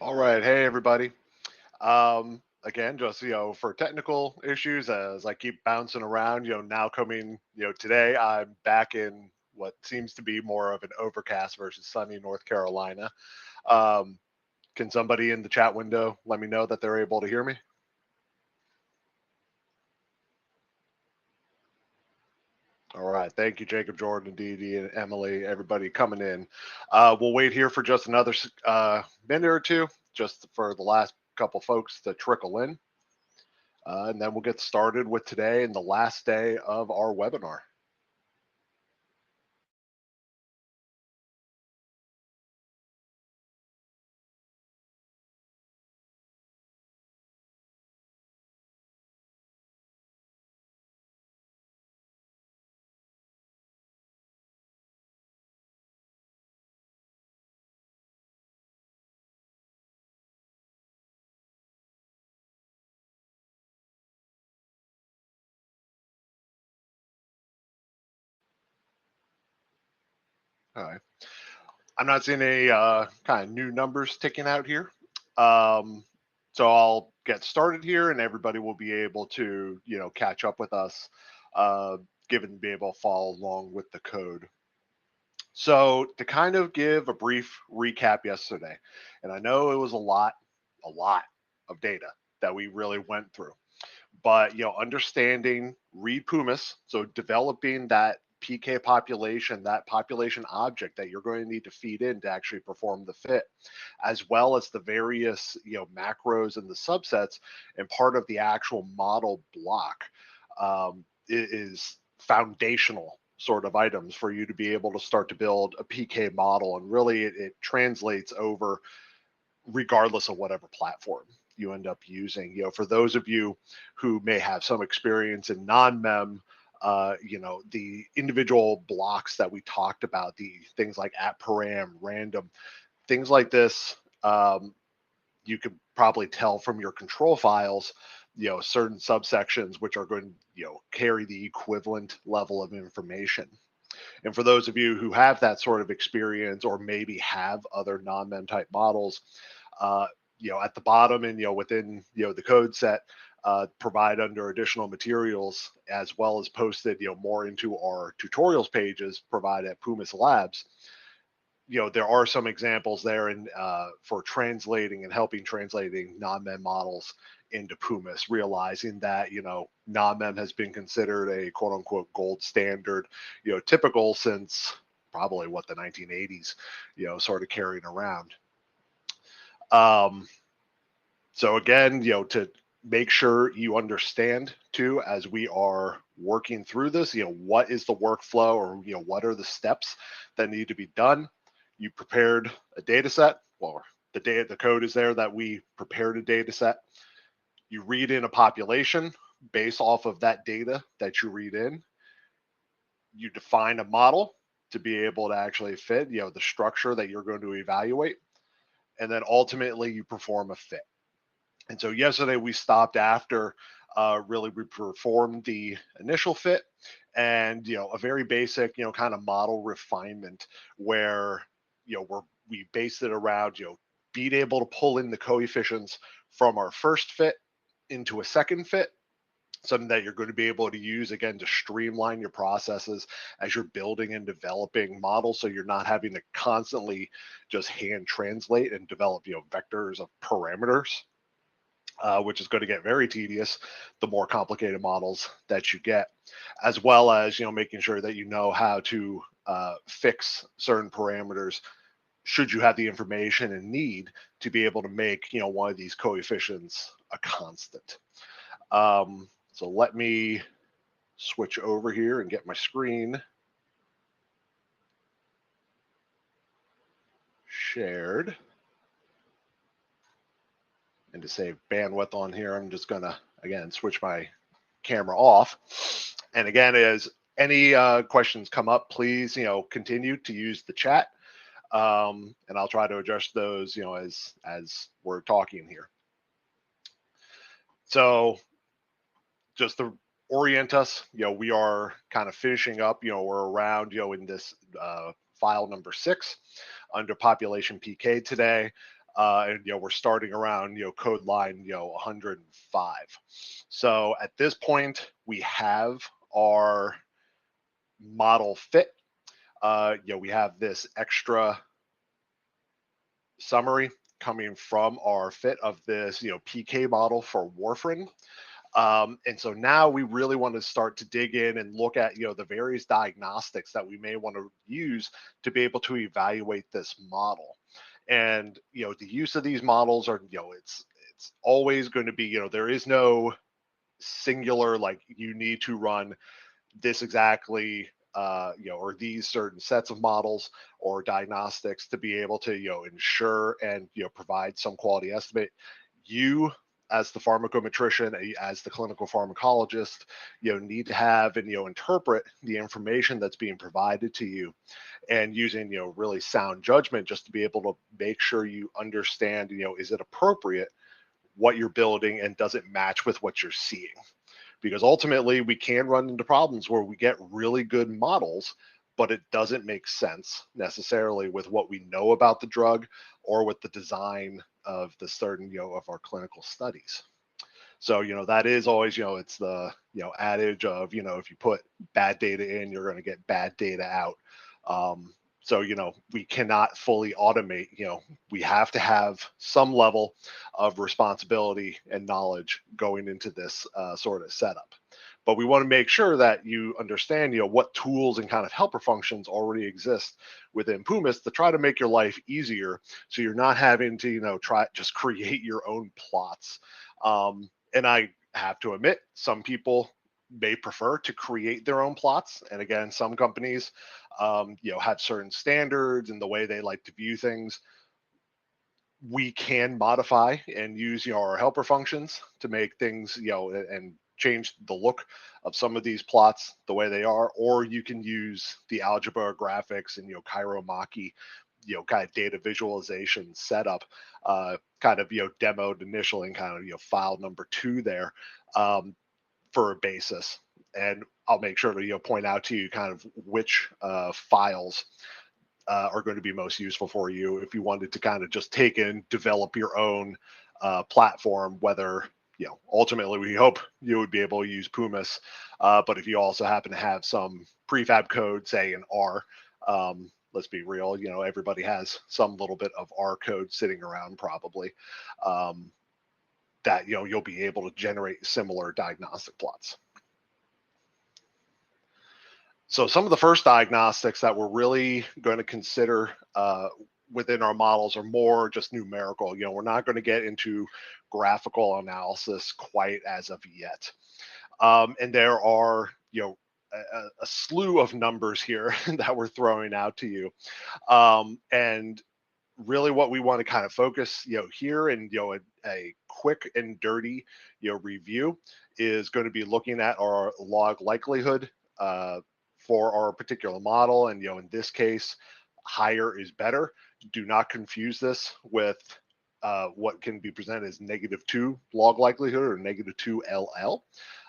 All right, hey everybody. Again, just for technical issues, as I keep bouncing around, now coming, today I'm back in what seems to be more of an overcast versus sunny North Carolina. Um, can somebody in the chat window let me know that they're able to hear me? All right, thank you, Jacob, Jordan, Dee Dee, and Emily, everybody coming in. We'll wait here for just another minute or two, just for the last couple folks to trickle in. And then we'll get started with today and the last day of our webinar. All right. I'm not seeing any kind of new numbers ticking out here. So I'll get started here and everybody will be able to, catch up with us, given be able to follow along with the code. So to kind of give a brief recap yesterday, and I know it was a lot of data that we really went through, but understanding read Pumas, so developing that PK population, that population object that you're going to need to feed in to actually perform the fit, as well as the various macros and the subsets, and part of the actual model block is foundational sort of items for you to be able to start to build a PK model, and really it translates over regardless of whatever platform you end up using. For those of you who may have some experience in non-mem, the individual blocks that we talked about, the things like @param, random, things like this, you could probably tell from your control files, certain subsections which are going to, carry the equivalent level of information. And for those of you who have that sort of experience, or maybe have other non-mem type models, at the bottom and within the code set, provide under additional materials, as well as posted more into our tutorials pages provided at Pumas Labs. There are some examples there in for translating and helping translating non-mem models into Pumas, realizing that non-mem has been considered a quote unquote gold standard, typical since probably the 1980s, sort of carrying around. So again, to make sure you understand too, as we are working through this, what is the workflow, or what are the steps that need to be done. You prepared a data set. Well, the code is there that we prepared a data set. You read in a population based off of that data that you read in. You define a model to be able to actually fit, the structure that you're going to evaluate. And then ultimately you perform a fit. And so yesterday we stopped after really we performed the initial fit, and a very basic kind of model refinement where we based it around being able to pull in the coefficients from our first fit into a second fit, something that you're going to be able to use again to streamline your processes as you're building and developing models, so you're not having to constantly just hand translate and develop vectors of parameters. Which is going to get very tedious the more complicated models that you get, as well as making sure that you know how to fix certain parameters should you have the information and need to be able to make one of these coefficients a constant. So let me switch over here and get my screen shared. And to save bandwidth on here, I'm just going to, again, switch my camera off. And again, as any questions come up, please, continue to use the chat. And I'll try to address those, as we're talking here. So just to orient us, we are kind of finishing up, we're around, in this file number 6 under population PK today. And we're starting around code line 105. So at this point, we have our model fit. We have this extra summary coming from our fit of this PK model for warfarin. And so now we really want to start to dig in and look at the various diagnostics that we may want to use to be able to evaluate this model. And the use of these models are it's always going to be there is no singular like you need to run this exactly or these certain sets of models or diagnostics to be able to ensure and provide some quality estimate. You as the pharmacometrician, as the clinical pharmacologist, need to have and interpret the information that's being provided to you, and using really sound judgment just to be able to make sure you understand is it appropriate what you're building and does it match with what you're seeing. Because ultimately we can run into problems where we get really good models, but it doesn't make sense necessarily with what we know about the drug or with the design of the certain of our clinical studies. So that is always it's the adage of if you put bad data in, you're going to get bad data out. So we cannot fully automate. We have to have some level of responsibility and knowledge going into this sort of setup. But we want to make sure that you understand what tools and kind of helper functions already exist within Pumas to try to make your life easier, so you're not having to try just create your own plots. And I have to admit, some people may prefer to create their own plots. And again, some companies, have certain standards and the way they like to view things. We can modify and use our helper functions to make things, and change the look of some of these plots the way they are. Or you can use the algebra graphics and Kairomaki, kind of data visualization setup, kind of demoed initially, and kind of file number 2 there, for a basis. And I'll make sure to point out to you kind of which files are going to be most useful for you if you wanted to kind of just take and develop your own platform. Whether ultimately we hope you would be able to use Pumas, but if you also happen to have some prefab code, say in R, let's be real, everybody has some little bit of R code sitting around probably, that you'll be able to generate similar diagnostic plots. So some of the first diagnostics that we're really going to consider within our models are more just numerical. We're not going to get into graphical analysis quite as of yet. And there are a slew of numbers here that we're throwing out to you. And really what we want to kind of focus here, and a quick and dirty review is going to be looking at our log likelihood for our particular model. And in this case, higher is better. Do not confuse this with what can be presented as -2 log likelihood or -2 LL.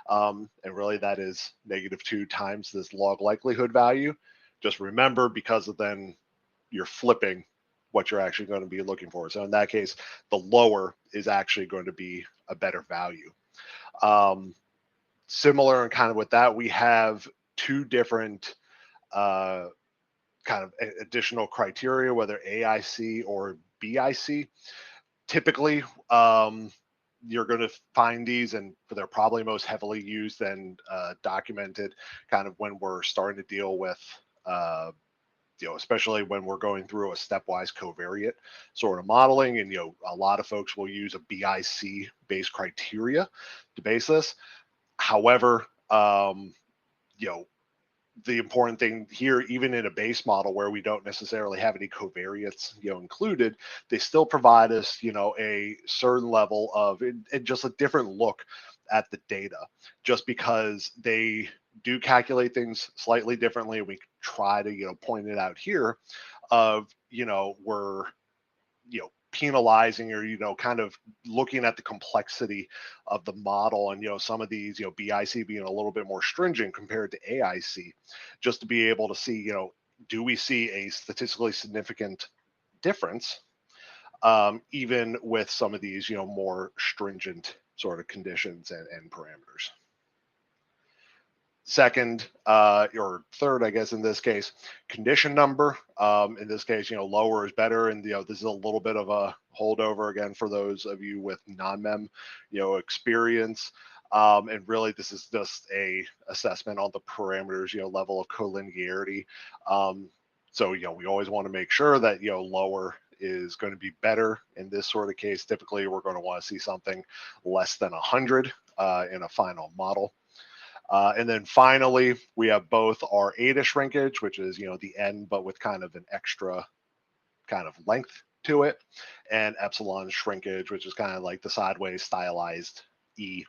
And really that is -2 times this log likelihood value. Just remember, because of then you're flipping what you're actually going to be looking for. So in that case, the lower is actually going to be a better value. Similar and kind of with that, we have 2 different kind of additional criteria, whether AIC or BIC. Typically, you're going to find these, and they're probably most heavily used and documented kind of when we're starting to deal with especially when we're going through a stepwise covariate sort of modeling. And a lot of folks will use a BIC based criteria to base this. However, the important thing here, even in a base model where we don't necessarily have any covariates included, they still provide us a certain level of and just a different look at the data, just because they do calculate things slightly differently. We try to point it out here of we're penalizing or kind of looking at the complexity of the model, and some of these BIC being a little bit more stringent compared to AIC, just to be able to see do we see a statistically significant difference even with some of these, more stringent sort of conditions and parameters. Second, or third, I guess in this case, condition number. In this case, lower is better, and this is a little bit of a holdover again for those of you with non-mem, experience. And really, this is just a assessment on the parameters, level of collinearity. So we always want to make sure that lower is going to be better in this sort of case. Typically, we're going to want to see something less than 100 in a final model. And then finally, we have both our eta shrinkage, which is, the end, but with kind of an extra kind of length to it, and epsilon shrinkage, which is kind of like the sideways stylized E.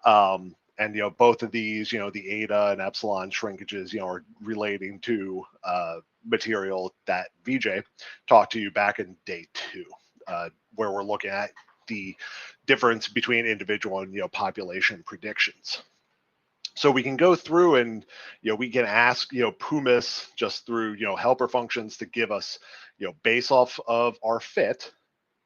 And, both of these, the eta and epsilon shrinkages, are relating to material that VJ talked to you back in day 2, where we're looking at the difference between individual and, population predictions. So we can go through and, we can ask, Pumas just through, helper functions to give us, based off of our fit,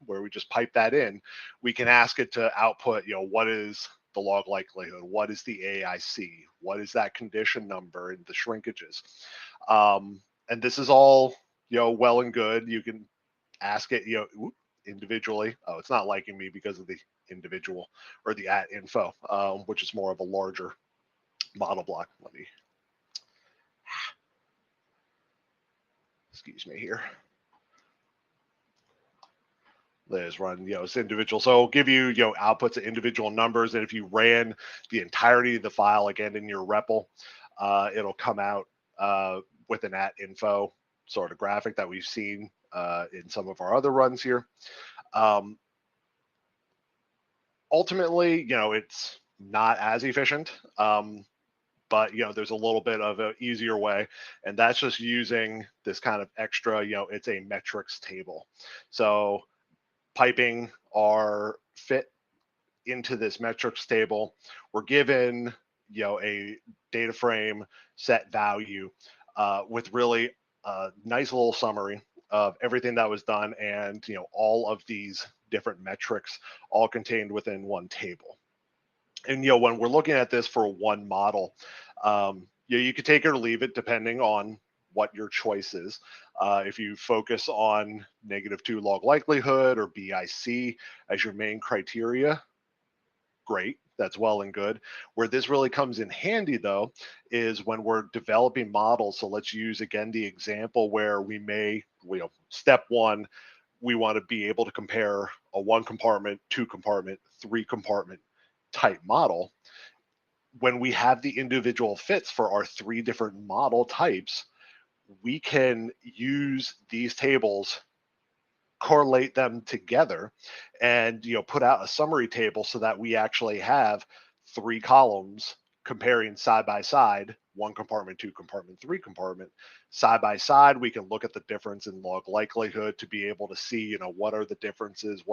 where we just pipe that in, we can ask it to output, what is the log likelihood? What is the AIC? What is that condition number and the shrinkages? And this is all, well and good. You can ask it, individually. Oh, it's not liking me because of the individual or the at info, which is more of a larger model block. Let me, excuse me here. Let's run, this individual. So it'll give you, outputs of individual numbers. And if you ran the entirety of the file again in your REPL, it'll come out with an at info sort of graphic that we've seen in some of our other runs here. Ultimately, it's not as efficient. But there's a little bit of an easier way, and that's just using this kind of extra, it's a metrics table. So piping our fit into this metrics table, we're given, a data frame set value with really a nice little summary of everything that was done, and all of these different metrics all contained within one table. And when we're looking at this for one model, you could take it or leave it depending on what your choice is. If you focus on -2 log likelihood or BIC as your main criteria, great, that's well and good. Where this really comes in handy, though, is when we're developing models. So let's use again the example where we may, step 1, we want to be able to compare a 1 compartment, 2 compartment, 3 compartment type model. When we have the individual fits for our 3 different model types, we can use these tables, correlate them together, and put out a summary table so that we actually have 3 columns comparing side by side, 1 compartment, 2 compartment, 3 compartment. Side by side, we can look at the difference in log likelihood to be able to see, what are the differences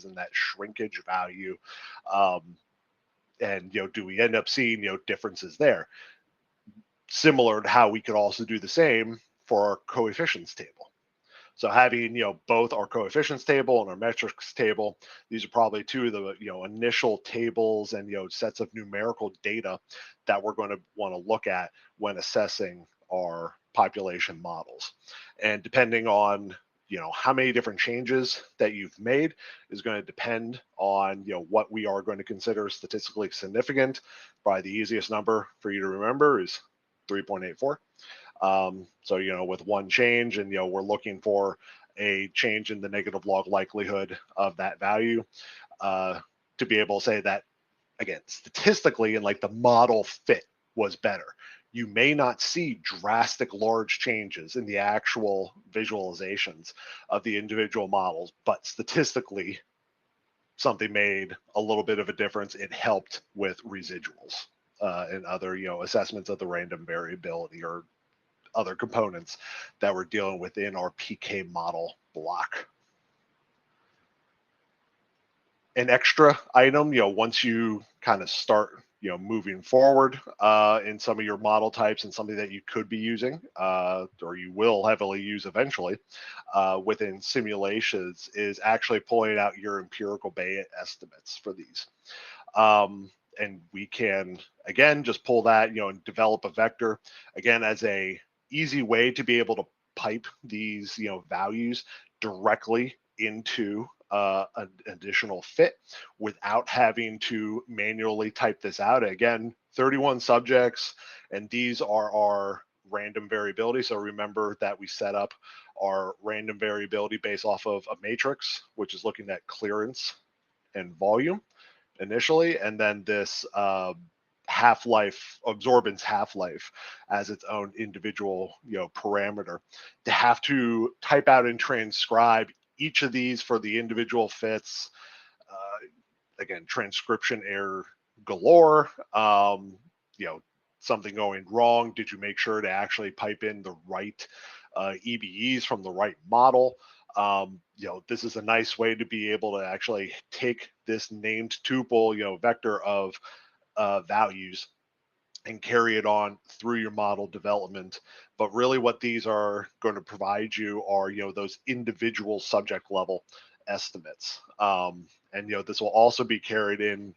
in that shrinkage value, and do we end up seeing differences there? Similar to how we could also do the same for our coefficients table. So having both our coefficients table and our metrics table, these are probably 2 of the initial tables and sets of numerical data that we're going to want to look at when assessing our population models. And depending on how many different changes that you've made is going to depend on what we are going to consider statistically significant. Probably the easiest number for you to remember is 3.84. So with 1 change, and we're looking for a change in the negative log likelihood of that value to be able to say that, again, statistically, and like the model fit was better. You may not see drastic large changes in the actual visualizations of the individual models, but statistically, something made a little bit of a difference. It helped with residuals and other assessments of the random variability or other components that we're dealing with in our PK model block. An extra item, once you kind of start moving forward in some of your model types, and something that you could be using or you will heavily use eventually within simulations is actually pulling out your empirical Bayes estimates for these. And we can, again, just pull that, and develop a vector, again, as a easy way to be able to pipe these, values directly into an additional fit without having to manually type this out. Again, 31 subjects, and these are our random variability. So remember that we set up our random variability based off of a matrix, which is looking at clearance and volume initially, and then this half-life, absorbance half-life as its own individual parameter. To have to type out and transcribe each of these for the individual fits, again, transcription error galore. Something going wrong. Did you make sure to actually pipe in the right EBEs from the right model? This is a nice way to be able to actually take this named tuple, vector of values and carry it on through your model development. But really what these are going to provide you are, those individual subject level estimates. And, this will also be carried in,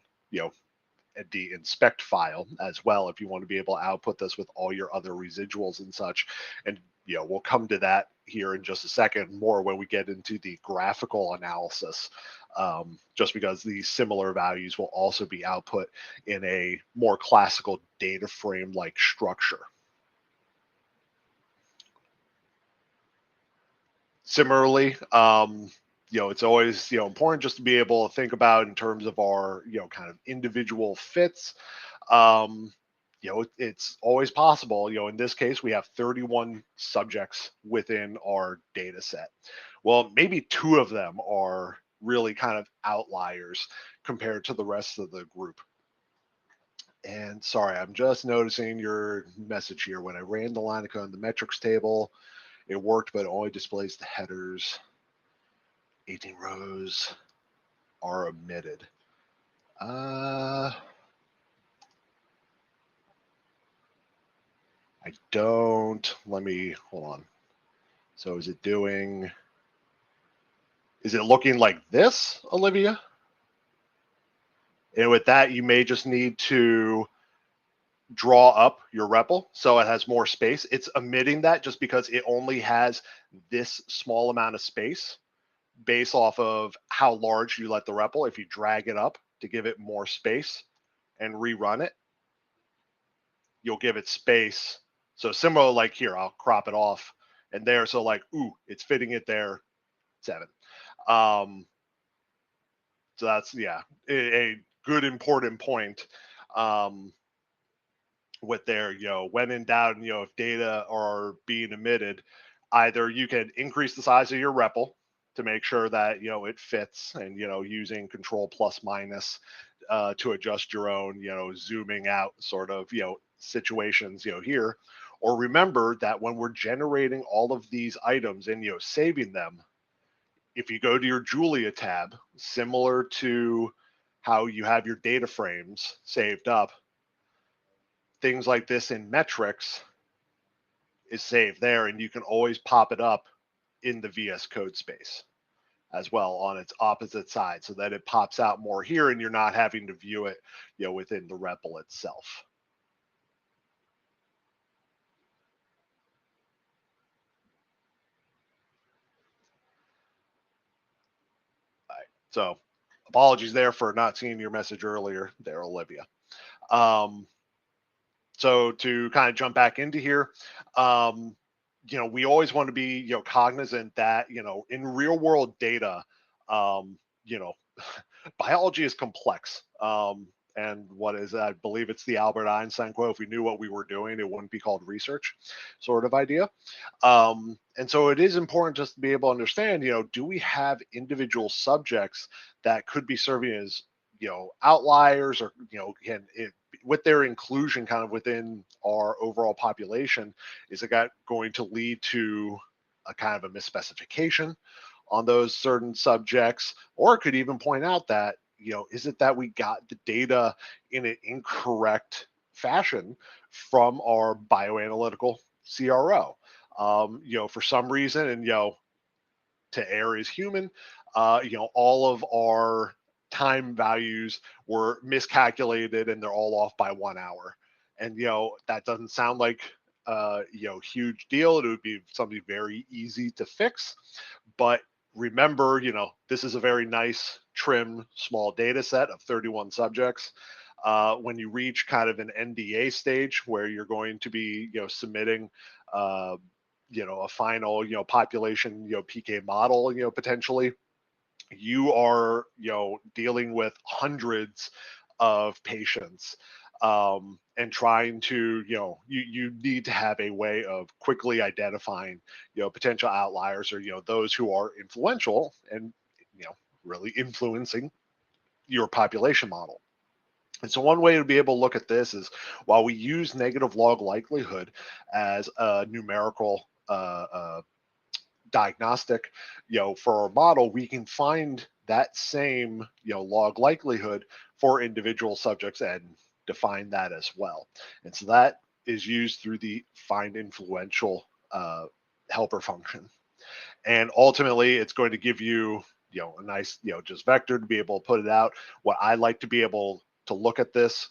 at the inspect file as well, if you want to be able to output this with all your other residuals and such. And we'll come to that here in just a second more when we get into the graphical analysis, just because these similar values will also be output in a more classical data frame like structure. Similarly, it's always, important just to be able to think about in terms of our, kind of individual fits. It's always possible, in this case, we have 31 subjects within our data set. Well, maybe 2 of them are really kind of outliers compared to the rest of the group. And sorry, I'm just noticing your message here. When I ran the line of code in the metrics table, it worked, but it only displays the headers. 18 rows are omitted. I don't, hold on. So is it looking like this, Olivia? And with that, you may just need to draw up your REPL so it has more space. It's omitting that just because it only has this small amount of space based off of how large you let the REPL. If you drag it up to give it more space and rerun it, you'll give it space. So similar, like here, I'll crop it off and there. So like, ooh, it's fitting it there, 7. So that's, a good important point with there, when in doubt, if data are being omitted, either you can increase the size of your REPL to make sure that, it fits, and, using control plus minus to adjust your own, zooming out sort of, situations, here. Or remember that when we're generating all of these items and, saving them, if you go to your Julia tab, similar to how you have your data frames saved up, things like this in metrics is saved there, and you can always pop it up in the VS Code space as well on its opposite side, so that it pops out more here and you're not having to view it, within the REPL itself. All right. So apologies there for not seeing your message earlier there, Olivia. So to kind of jump back into here, we always want to be, cognizant that, in real world data, biology is complex. And what is, I believe it's the Albert Einstein quote, if we knew what we were doing, it wouldn't be called research, sort of idea. And so it is important just to be able to understand, do we have individual subjects that could be serving as, outliers, or, with their inclusion kind of within our overall population, is it going to lead to a kind of a misspecification on those certain subjects? Or it could even point out that, is it that we got the data in an incorrect fashion from our bioanalytical CRO? For some reason, and to err is human, all of our time values were miscalculated and they're all off by 1 hour. And that doesn't sound like huge deal. It would be something very easy to fix. But remember, this is a very nice, trim, small data set of 31 subjects. When you reach kind of an NDA stage where you're going to be, submitting, a final, population, PK model, potentially, you are, dealing with hundreds of patients, and trying to, you need to have a way of quickly identifying, potential outliers, or, those who are influential and, really influencing your population model. And so one way to be able to look at this is, while we use negative log likelihood as a numerical diagnostic, for our model, we can find that same, log likelihood for individual subjects and define that as well. And so that is used through the find influential helper function. And ultimately, it's going to give you, a nice, just vector to be able to put it out. What I like to be able to look at this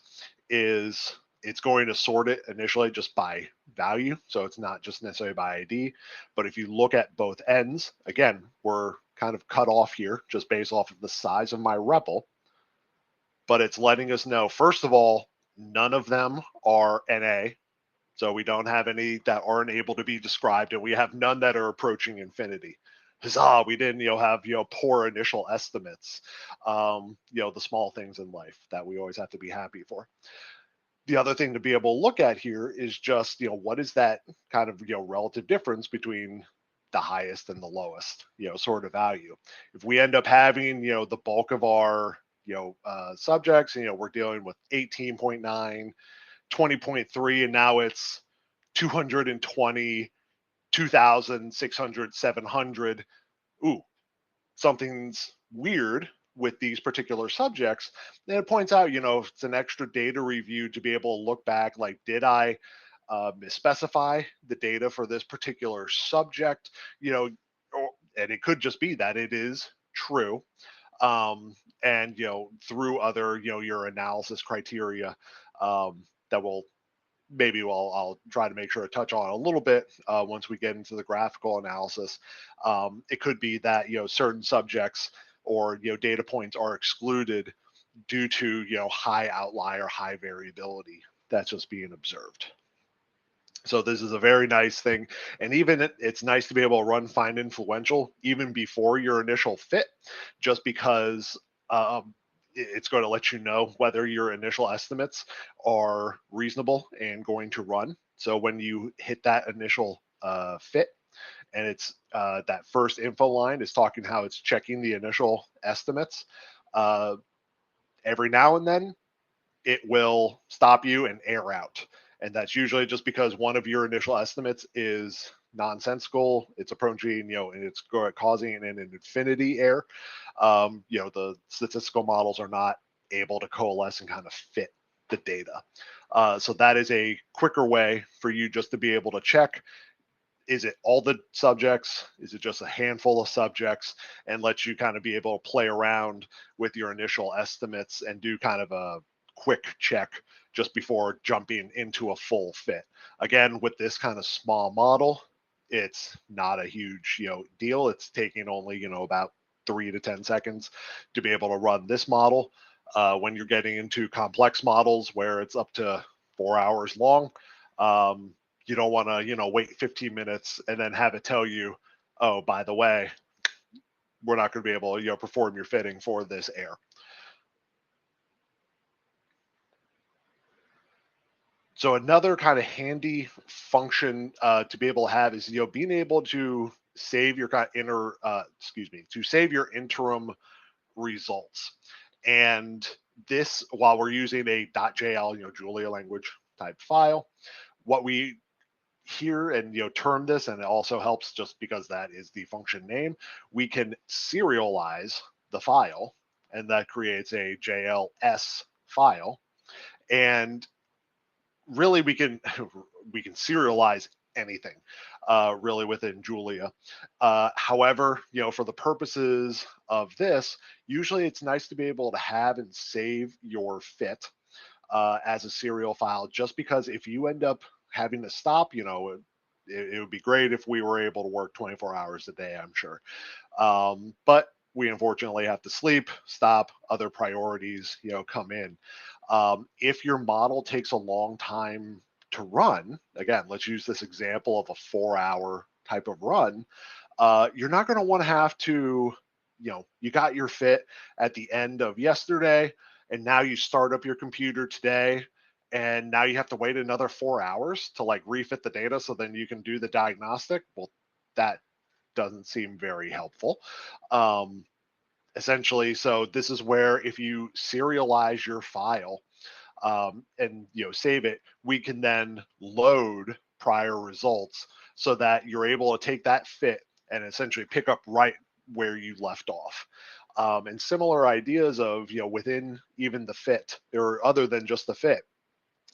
is, it's going to sort it initially just by value. So it's not just necessarily by ID. But if you look at both ends, again, we're kind of cut off here just based off of the size of my REPL. But it's letting us know, first of all, none of them are NA. So we don't have any that aren't able to be described, and we have none that are approaching infinity. Huzzah, we didn't, have, poor initial estimates, the small things in life that we always have to be happy for. The other thing to be able to look at here is just, what is that kind of, relative difference between the highest and the lowest, sort of value. If we end up having, the bulk of our, subjects, we're dealing with 18.9, 20.3, and now it's 220, 2,600, 700. Ooh, something's weird with these particular subjects. And it points out, it's an extra data review to be able to look back, like, did I misspecify the data for this particular subject? And it could just be that it is true. And, through other, your analysis criteria, that will maybe I'll try to make sure to touch on a little bit once we get into the graphical analysis. It could be that, certain subjects or, data points are excluded due to, high outlier, high variability that's just being observed. So this is a very nice thing. And even it's nice to be able to run find influential even before your initial fit, just because it's going to let you know whether your initial estimates are reasonable and going to run. So when you hit that initial fit, and it's that first info line is talking how it's checking the initial estimates, every now and then it will stop you and air out. And that's usually just because one of your initial estimates is nonsensical, it's approaching, and it's causing an infinity error. The statistical models are not able to coalesce and kind of fit the data. So that is a quicker way for you just to be able to check, is it all the subjects? Is it just a handful of subjects? And let you kind of be able to play around with your initial estimates and do kind of a quick check just before jumping into a full fit. Again, with this kind of small model, it's not a huge, deal. It's taking only, about 3 to 10 seconds to be able to run this model. When you're getting into complex models where it's up to 4 hours long, you don't want to, wait 15 minutes and then have it tell you, oh, by the way, we're not going to be able to, perform your fitting for this error. So another kind of handy function to be able to have is, being able to save your kind of to save your interim results. And this, while we're using a .jl, Julia language type file, what we here and term this, and it also helps just because that is the function name, we can serialize the file and that creates a JLS file. And really we can serialize anything really within Julia. However, for the purposes of this, usually it's nice to be able to have and save your fit as a serial file, just because if you end up having to stop, it would be great if we were able to work 24 hours a day, I'm sure. But we unfortunately have to sleep, stop, other priorities, come in. If your model takes a long time to run, again, let's use this example of a 4-hour type of run, you're not going to want to have to, you got your fit at the end of yesterday, and now you start up your computer today, and now you have to wait another 4 hours to like refit the data so then you can do the diagnostic. Well, that doesn't seem very helpful. Essentially, so this is where if you serialize your file and save it, we can then load prior results so that you're able to take that fit and essentially pick up right where you left off. And similar ideas of within even the fit, or other than just the fit,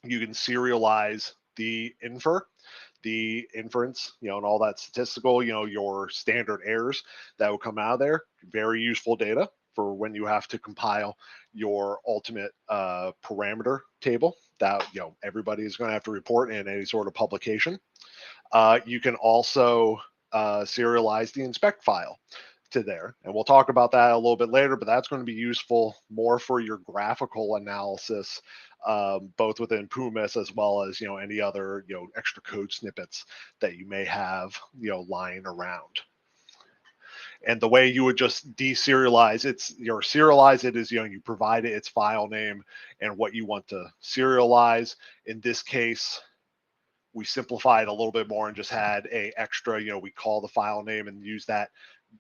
you can serialize the inference, and all that statistical, your standard errors that will come out of there. Very useful data for when you have to compile your ultimate parameter table that everybody is going to have to report in any sort of publication. You can also serialize the inspect file to there, and we'll talk about that a little bit later, but that's going to be useful more for your graphical analysis, both within Pumas as well as any other extra code snippets that you may have lying around. And the way you would just deserialize serialize it is you provide it its file name and what you want to serialize. In this case, we simplified a little bit more and just had a extra, we call the file name and use that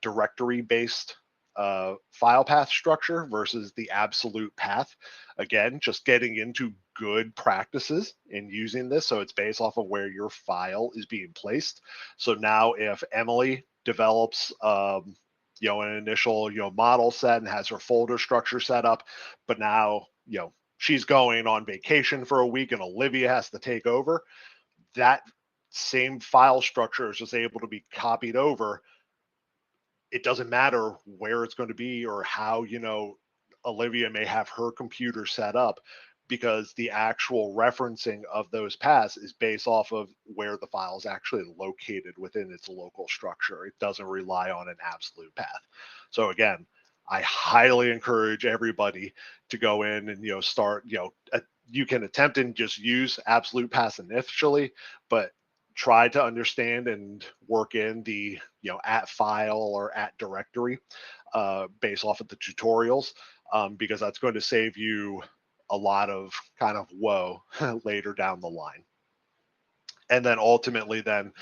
directory based file path structure versus the absolute path. Again, just getting into good practices in using this. So it's based off of where your file is being placed. So now if Emily develops an initial model set and has her folder structure set up, but now she's going on vacation for a week and Olivia has to take over, that same file structure is just able to be copied over. It doesn't matter where it's going to be or how Olivia may have her computer set up, because the actual referencing of those paths is based off of where the file is actually located within its local structure. It doesn't rely on an absolute path. So again, I highly encourage everybody to go in and start, you can attempt and just use absolute paths initially, but try to understand and work in the at file or at directory based off of the tutorials, because that's going to save you a lot of kind of woe later down the line. And then ultimately then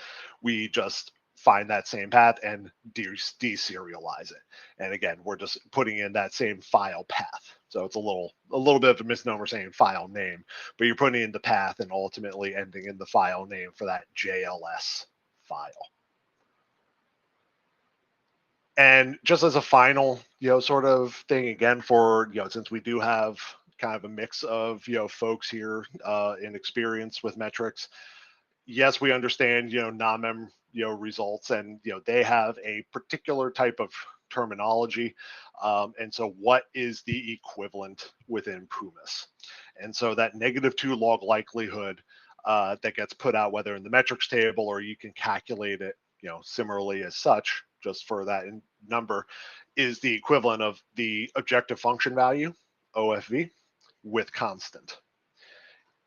we just find that same path and deserialize it. And again, we're just putting in that same file path. So it's a little bit of a misnomer saying file name, but you're putting in the path and ultimately ending in the file name for that JLS file. And just as a final, sort of thing, again, for, since we do have kind of a mix of, folks here in experience with metrics, yes, we understand, non-mem, results, and, they have a particular type of terminology. And so what is the equivalent within Pumas? And so that -2 log likelihood that gets put out, whether in the metrics table or you can calculate it, similarly as such, just for that number, is the equivalent of the objective function value, OFV, with constant.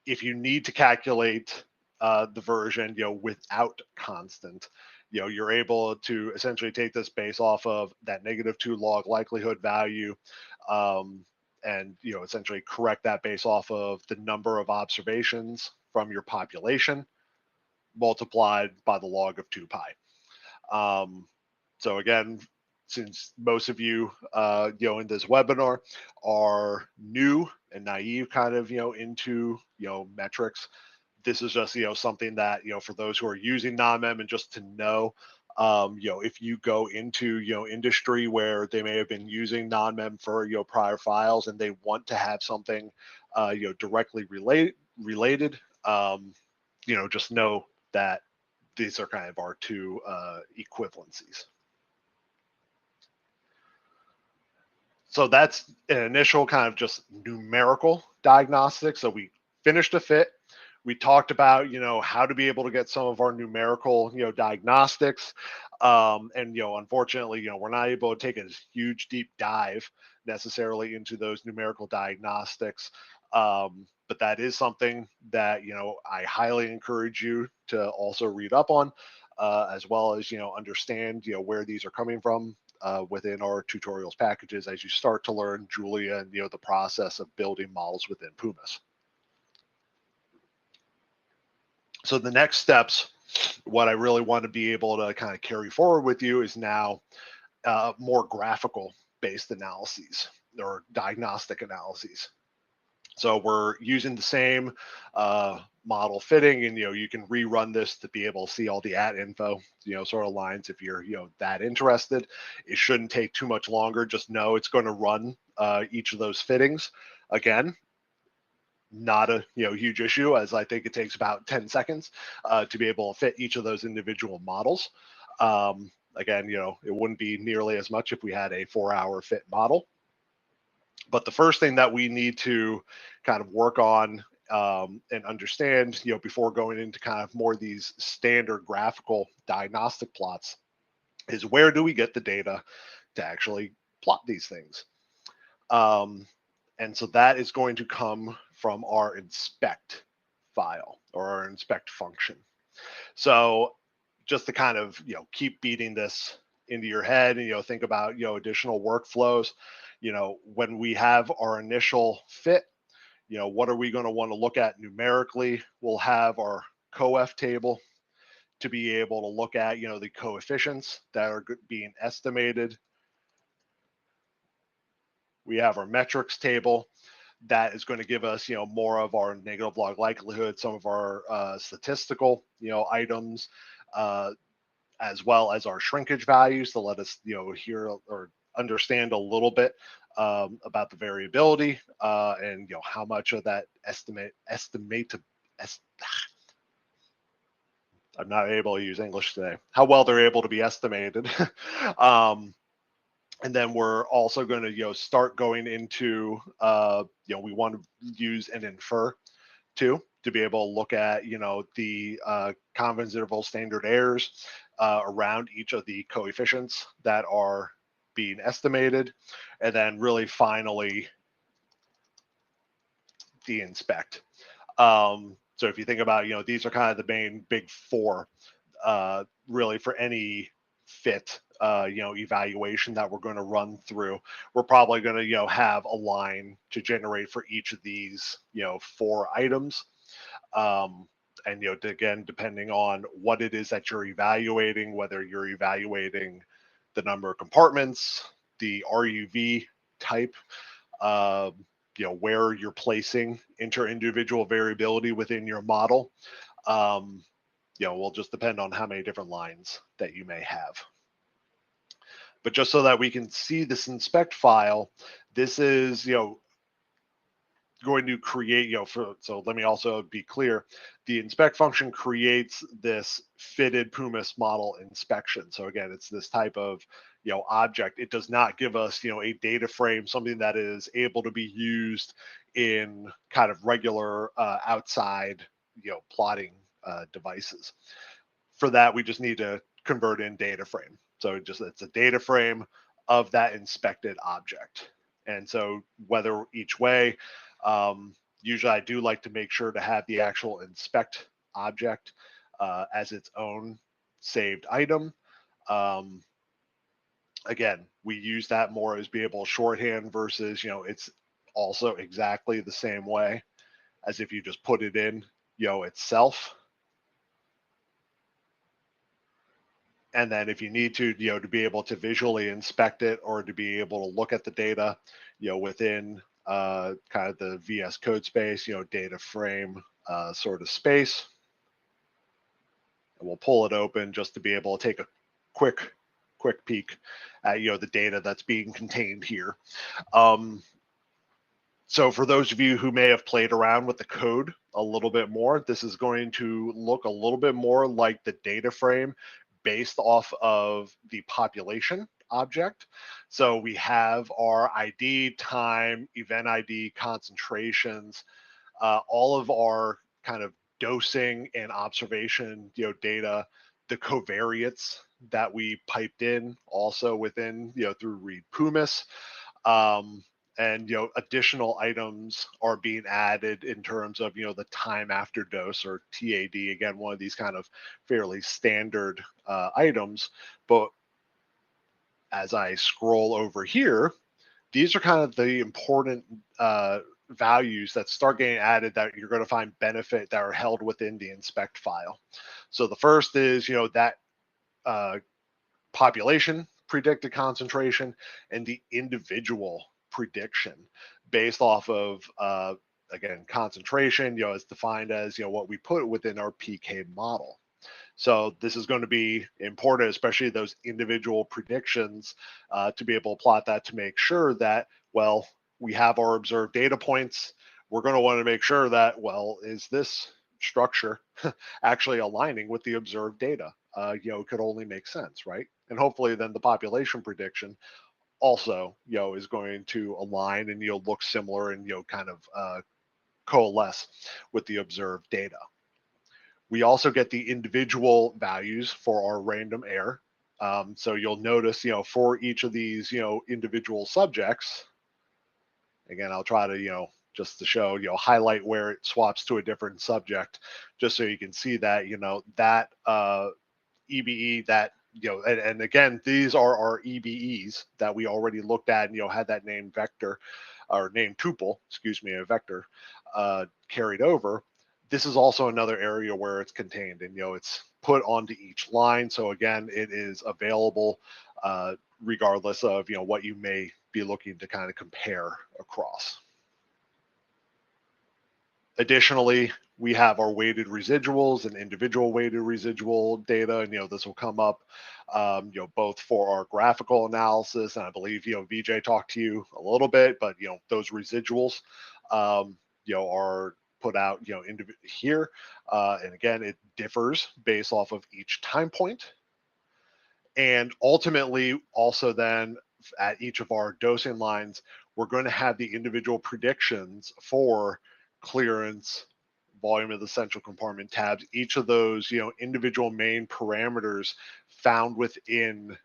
If you need to calculate the version, without constant, you're able to essentially take this base off of that -2 log likelihood value, and essentially correct that base off of the number of observations from your population multiplied by the log of 2 pi. So again, since most of you, in this webinar are new and naive kind of, into, metrics, this is just, something that, for those who are using non-mem and just to know, If you go into, industry where they may have been using non-mem for, prior files and they want to have something, directly related, just know that these are kind of our two equivalencies. So that's an initial kind of just numerical diagnostic. So we finished a fit. We talked about, how to be able to get some of our numerical, diagnostics. And, unfortunately, we're not able to take a huge deep dive necessarily into those numerical diagnostics. But that is something that, I highly encourage you to also read up on, as well as, understand, where these are coming from within our tutorials packages as you start to learn Julia and, the process of building models within Pumas. So the next steps, what I really want to be able to kind of carry forward with you is now more graphical based analyses or diagnostic analyses. So we're using the same model fitting, and you can rerun this to be able to see all the info, sort of lines if you're that interested. It shouldn't take too much longer. Just know it's going to run each of those fittings again. Not a huge issue, as I think it takes about 10 seconds to be able to fit each of those individual models. Again, it wouldn't be nearly as much if we had a 4-hour fit model. But the first thing that we need to kind of work on and understand, before going into kind of more these standard graphical diagnostic plots, is where do we get the data to actually plot these things? And so that is going to come from our inspect file or our inspect function. So just to kind of, keep beating this into your head and, think about, additional workflows, when we have our initial fit, what are we going to want to look at numerically? We'll have our COEF table to be able to look at, the coefficients that are being estimated. We have our metrics table that is going to give us, more of our negative log likelihood, some of our statistical, items, as well as our shrinkage values to let us, hear or understand a little bit about the variability and, how much of that I'm not able to use English today, how well they're able to be estimated. And then we're also going to, start going into, we want to use and infer too, to be able to look at, the confidence interval standard errors around each of the coefficients that are being estimated. And then really finally, the inspect. So if you think about, these are kind of the main big four, really for any fit, evaluation that we're going to run through. We're probably going to, have a line to generate for each of these, 4 items. And, again, depending on what it is that you're evaluating, whether you're evaluating the number of compartments, the RUV type, where you're placing inter-individual variability within your model, will just depend on how many different lines that you may have. But just so that we can see this inspect file, this is, going to create, so let me also be clear, the inspect function creates this fitted Pumas model inspection. So again, it's this type of, object. It does not give us, a data frame, something that is able to be used in kind of regular outside, plotting devices. For that, we just need to convert in data frame. So it's a data frame of that inspected object. And so whether each way, usually I do like to make sure to have the actual inspect object as its own saved item. Again, we use that more as be able to shorthand versus, it's also exactly the same way as if you just put it in, itself. And then if you need to, to be able to visually inspect it or to be able to look at the data, within kind of the VS code space, data frame sort of space. And we'll pull it open just to be able to take a quick peek at the data that's being contained here. So for those of you who may have played around with the code a little bit more, this is going to look a little bit more like the data frame based off of the population object. So we have our ID, time, event ID, concentrations, all of our kind of dosing and observation data, the covariates that we piped in also within through read Pumas. And additional items are being added in terms of the time after dose, or TAD, again one of these kind of fairly standard items. But as I scroll over here, these are kind of the important values that start getting added that you're going to find benefit that are held within the inspect file. So the first is that population predicted concentration and the individual prediction based off of again concentration is defined as what we put within our PK model. So this is going to be important, especially those individual predictions, to be able to plot that to make sure that, well, we have our observed data points. We're going to want to make sure that, well, is this structure actually aligning with the observed data? It could only make sense, right? And hopefully then the population prediction also, is going to align and, look similar and, kind of coalesce with the observed data. We also get the individual values for our random error. So you'll notice, for each of these, individual subjects, again, I'll try to, just to show, highlight where it swaps to a different subject, just so you can see that, that EBE, that, and again, these are our EBEs that we already looked at and, had that name vector or name tuple, excuse me, a vector carried over. This is also another area where it's contained and, it's put onto each line. So again, it is available regardless of, what you may be looking to kind of compare across. Additionally, we have our weighted residuals and individual weighted residual data, and this will come up, both for our graphical analysis, and I believe VJ talked to you a little bit, but those residuals, are put out here, and again it differs based off of each time point, and ultimately also then at each of our dosing lines, we're going to have the individual predictions for clearance, volume of the central compartment tabs, each of those individual main parameters found within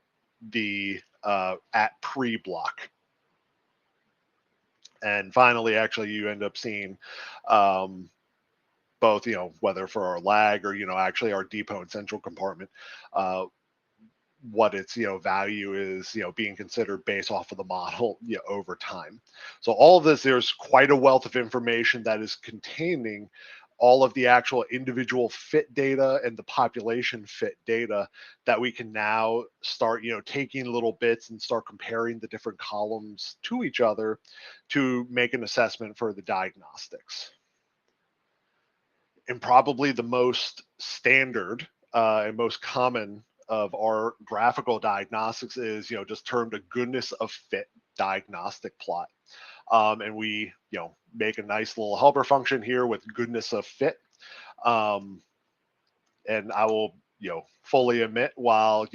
the at pre-block. And finally, actually, you end up seeing both, whether for our lag or actually our depot and central compartment, what its value is being considered based off of the model over time. So all of this, there's quite a wealth of information that is containing all of the actual individual fit data and the population fit data that we can now start taking little bits and start comparing the different columns to each other to make an assessment for the diagnostics. And probably the most standard and most common of our graphical diagnostics is just termed a goodness of fit diagnostic plot, and we make a nice little helper function here with goodness of fit, and I will fully admit, while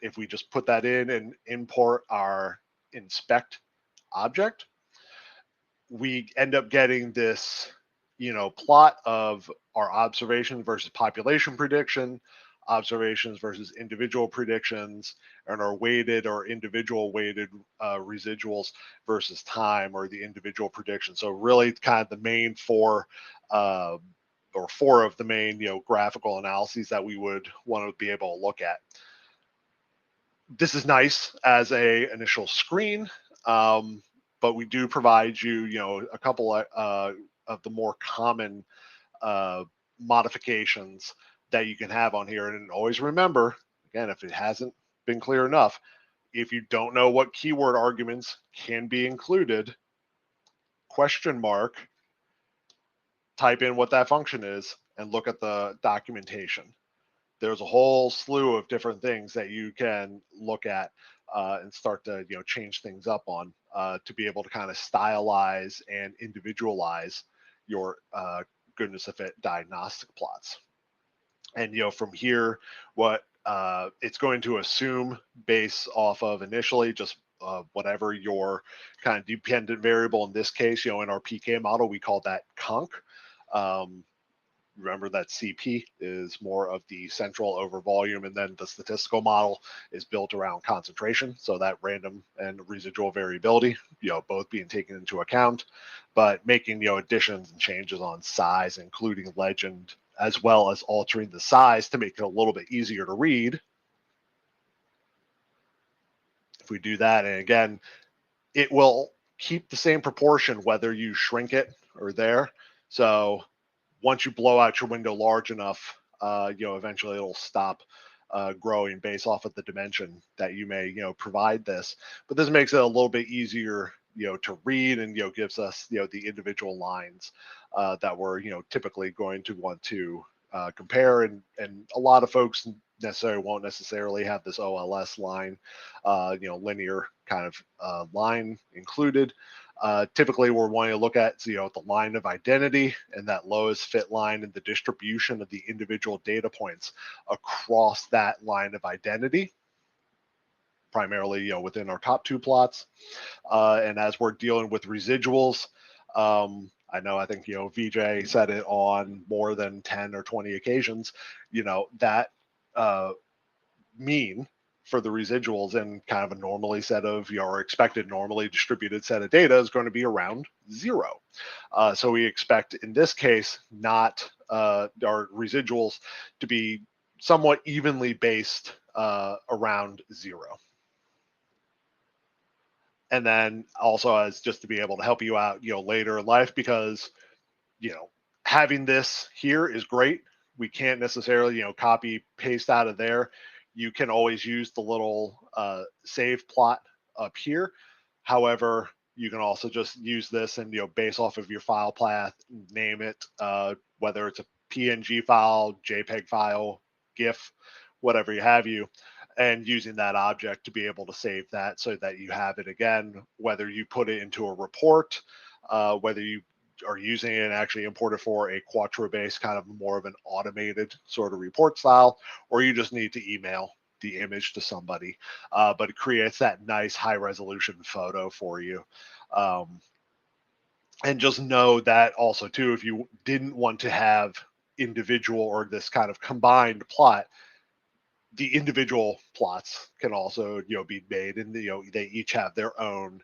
if we just put that in and import our inspect object, we end up getting this plot of our observation versus population prediction, observations versus individual predictions, and our weighted or individual weighted residuals versus time or the individual prediction. So really kind of the main four of the main graphical analyses that we would want to be able to look at. This is nice as a initial screen, but we do provide you a couple of the more common modifications that you can have on here. And always remember, again, if it hasn't been clear enough, if you don't know what keyword arguments can be included, question mark, type in what that function is and look at the documentation. there's a whole slew of different things that you can look at and start to change things up on to be able to kind of stylize and individualize your goodness of it diagnostic plots. And from here, what it's going to assume based off of initially just whatever your kind of dependent variable, in this case, in our PK model, we call that conc. Remember that CP is more of the central over volume, and then the statistical model is built around concentration. So that random and residual variability, both being taken into account, but making, additions and changes on size, including legend, as well as altering the size to make it a little bit easier to read. If we do that, and again, it will keep the same proportion whether you shrink it or there. So once you blow out your window large enough, eventually it'll stop growing based off of the dimension that you may, provide this. But this makes it a little bit easier, to read, and gives us, the individual lines that we're, typically going to want to compare. And a lot of folks won't necessarily have this OLS line, linear kind of line included. Typically, we're wanting to look at the line of identity and that lowest fit line and the distribution of the individual data points across that line of identity, primarily within our top two plots. And as we're dealing with residuals, I think VJ said it on more than 10 or 20 occasions, that mean for the residuals in kind of a normally set of or expected normally distributed set of data is going to be around 0. So we expect in this case not our residuals to be somewhat evenly based around 0. And then also as just to be able to help you out later in life, because having this here is great. We can't necessarily copy paste out of there. You can always use the little save plot up here. However, you can also just use this and base off of your file path, name it, whether it's a PNG file, JPEG file, GIF, whatever you, and using that object to be able to save that so that you have it again, whether you put it into a report, whether you are using it and actually import it for a Quattro-based kind of more of an automated sort of report style, or you just need to email the image to somebody, but it creates that nice high resolution photo for you. And just know that also too, if you didn't want to have individual or this kind of combined plot, the individual plots can also be made, and they each have their own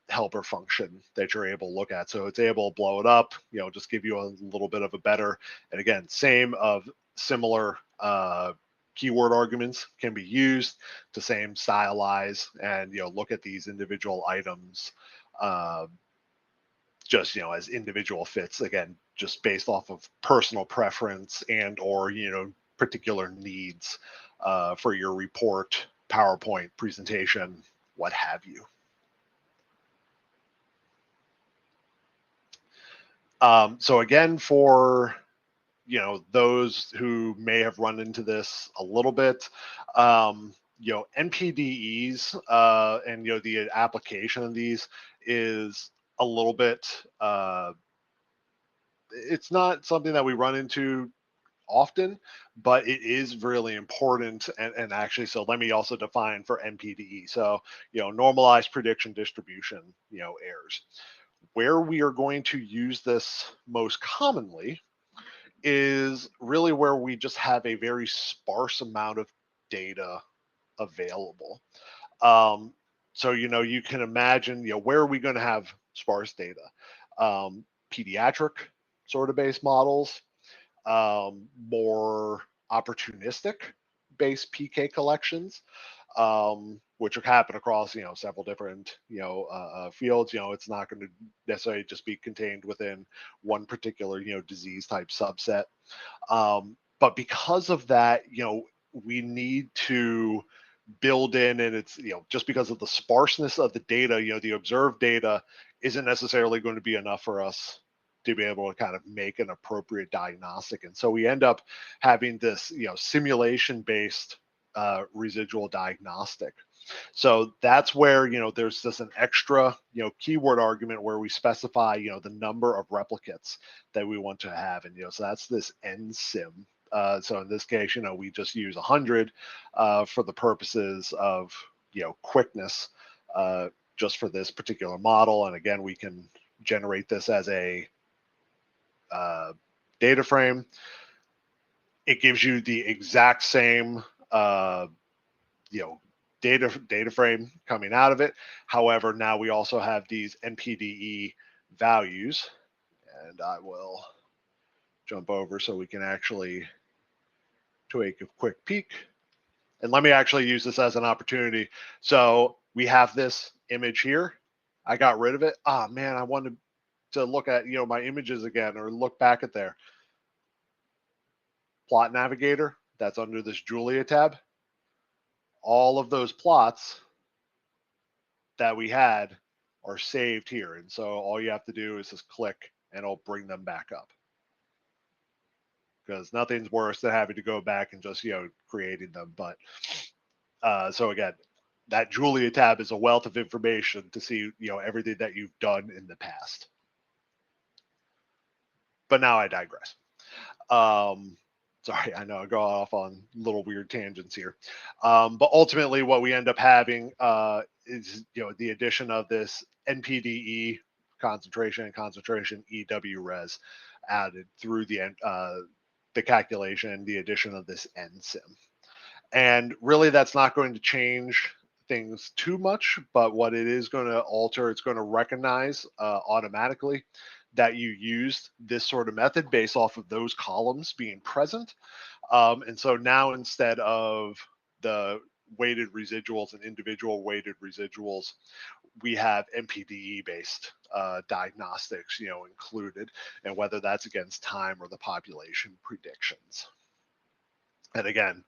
helper function that you're able to look at. So it's able to blow it up, just give you a little bit of a better, and again, similar keyword arguments can be used to same stylize and look at these individual items just as individual fits, again just based off of personal preference and or particular needs for your report, PowerPoint presentation, what have you. So again, for those who may have run into this a little bit, NPDEs and the application of these is a little bit. It's not something that we run into often, but it is really important. And actually, so let me also define for NPDE. So normalized prediction distribution errors. Where we are going to use this most commonly is really where we just have a very sparse amount of data available. So you can imagine where are we going to have sparse data? Pediatric sort of based models, more opportunistic based PK collections, which will happen across several different fields. It's not going to necessarily just be contained within one particular disease type subset, but because of that we need to build in, and it's just because of the sparseness of the data, the observed data isn't necessarily going to be enough for us to be able to kind of make an appropriate diagnostic. And so we end up having this, simulation-based residual diagnostic. So that's where, there's just an extra, keyword argument where we specify, the number of replicates that we want to have. And, so that's this NSIM. So in this case, we just use 100 for the purposes of, quickness, just for this particular model. And again, we can generate this as a data frame. It gives you the exact same, data frame coming out of it. However, now we also have these NPDE values, and I will jump over so we can actually take a quick peek. And let me actually use this as an opportunity. So we have this image here. I got rid of it. Ah, man, I wanted to look at, my images again, or look back at there. Plot Navigator, that's under this Julia tab. All of those plots that we had are saved here. And so all you have to do is just click and it'll bring them back up. Because nothing's worse than having to go back and just, creating them. But so again, that Julia tab is a wealth of information to see, everything that you've done in the past. But now I digress. Sorry, I know I go off on little weird tangents here. But ultimately what we end up having is, the addition of this NPDE concentration and concentration EW res added through the calculation, the addition of this NSIM. And really that's not going to change things too much, but what it is going to alter, it's going to recognize automatically that you used this sort of method based off of those columns being present. And so now instead of the weighted residuals and individual weighted residuals, we have NPDE based diagnostics, included, and whether that's against time or the population predictions. And again,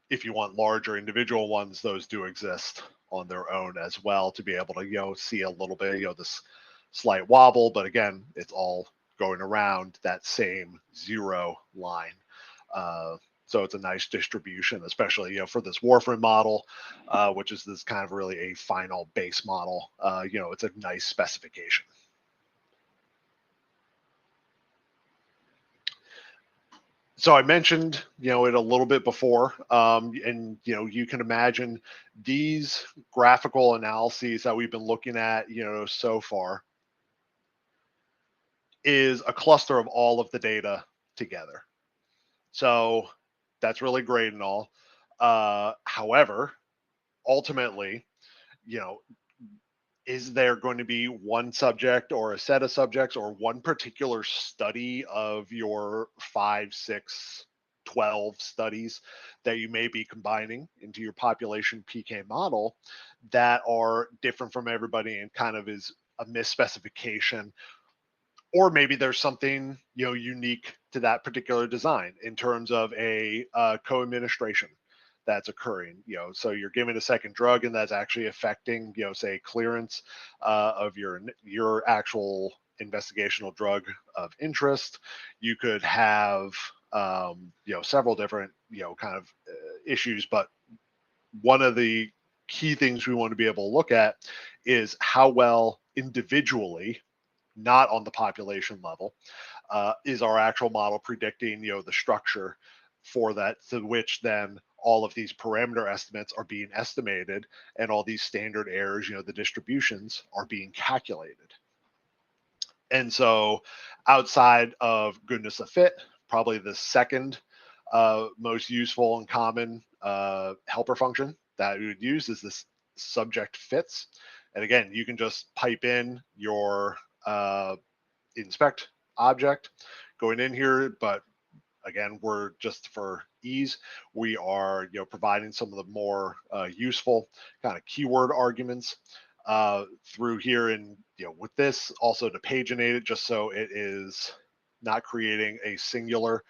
if you want larger individual ones, those do exist on their own as well to be able to, see a little bit, this slight wobble, but again, it's all going around that same zero line. So it's a nice distribution, especially, for this warfarin model, which is this kind of really a final base model. It's a nice specification. So I mentioned, it a little bit before, and, you can imagine these graphical analyses that we've been looking at, so far is a cluster of all of the data together. So that's really great and all. However, ultimately, is there going to be one subject or a set of subjects or one particular study of your 5, 6, 12 studies that you may be combining into your population PK model that are different from everybody and kind of is a misspecification? Or maybe there's something, unique to that particular design in terms of a co-administration that's occurring, so you're giving a second drug and that's actually affecting, say clearance of your actual investigational drug of interest. You could have, several different, kind of issues, but one of the key things we want to be able to look at is how well individually, not on the population level, is our actual model predicting, the structure for that, to which then all of these parameter estimates are being estimated and all these standard errors, the distributions are being calculated. And so outside of goodness of fit, probably the second most useful and common helper function that we would use is this subject fits. And again, you can just pipe in your inspect object going in here, but again, we're just for ease, we are, providing some of the more useful kind of keyword arguments through here. And, with this also to paginate it, just so it is not creating a singular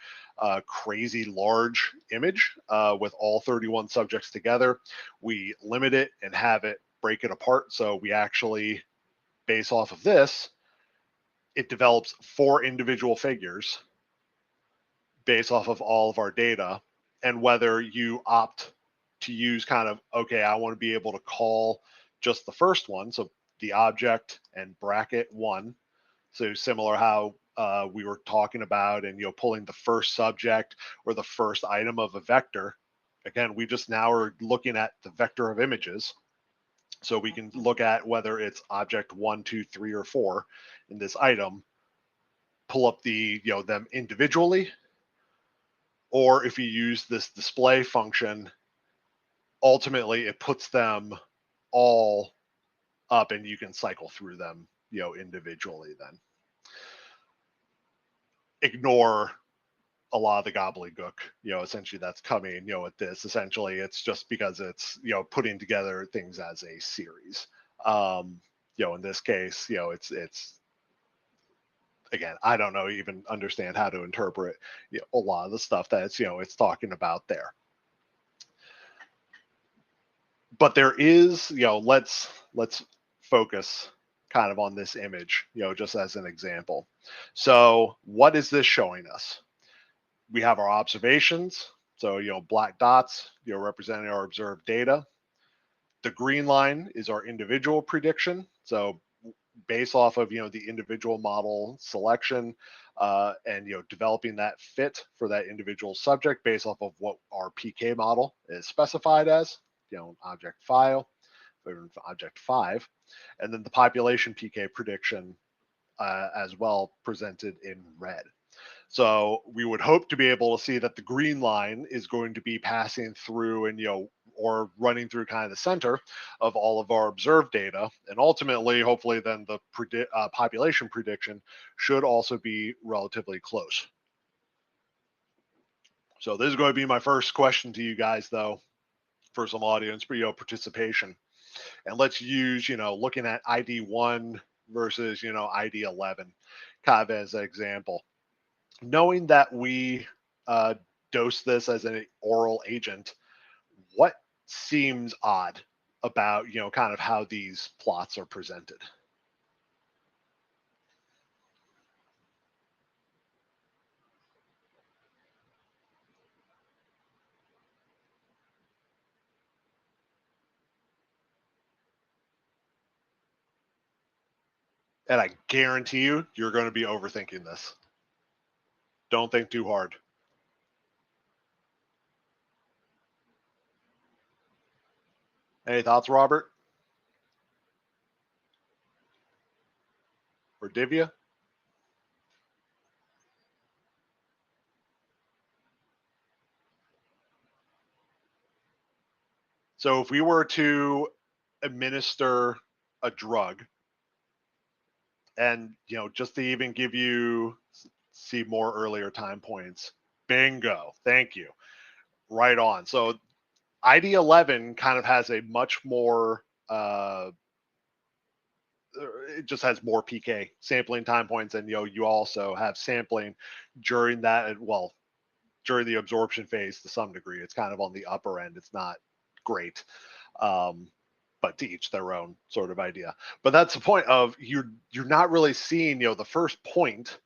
crazy large image with all 31 subjects together. We limit it and have it break it apart. So we actually base off of this it develops 4 individual figures based off of all of our data, and whether you opt to use kind of, okay, I want to be able to call just the first one, so the object and bracket 1. So similar how we were talking about, and pulling the first subject or the first item of a vector. Again, we just now are looking at the vector of images. So we can look at whether it's object 1, 2, 3, or 4 in this item, pull up the them individually, or if you use this display function, ultimately it puts them all up and you can cycle through them individually. Then ignore a lot of the gobbledygook essentially that's coming with this. Essentially it's just because it's putting together things as a series. In this case it's again, I don't know, even understand how to interpret a lot of the stuff that it's talking about there. But there is let's focus kind of on this image just as an example. So what is this showing us? We have our observations, so black dots representing our observed data. The green line is our individual prediction, so based off of the individual model selection and developing that fit for that individual subject based off of what our PK model is specified as, object file, object 5, and then the population PK prediction as well, presented in red. So we would hope to be able to see that the green line is going to be passing through and or running through kind of the center of all of our observed data, and ultimately, hopefully, then the population prediction should also be relatively close. So this is going to be my first question to you guys, though, for some audience participation, and let's use looking at ID1 versus ID11 kind of as an example. Knowing that we dose this as an oral agent, what seems odd about kind of how these plots are presented? And I guarantee you're going to be overthinking this. Don't think too hard. Any thoughts, Robert? Or Divya? So if we were to administer a drug, and just to even give you see more earlier time points, bingo, thank you, right on. So ID11 kind of has a much more it just has more PK sampling time points, and you also have sampling during that, well, during the absorption phase to some degree. It's kind of on the upper end. It's not great, but to each their own sort of idea. But that's the point of you're not really seeing the first point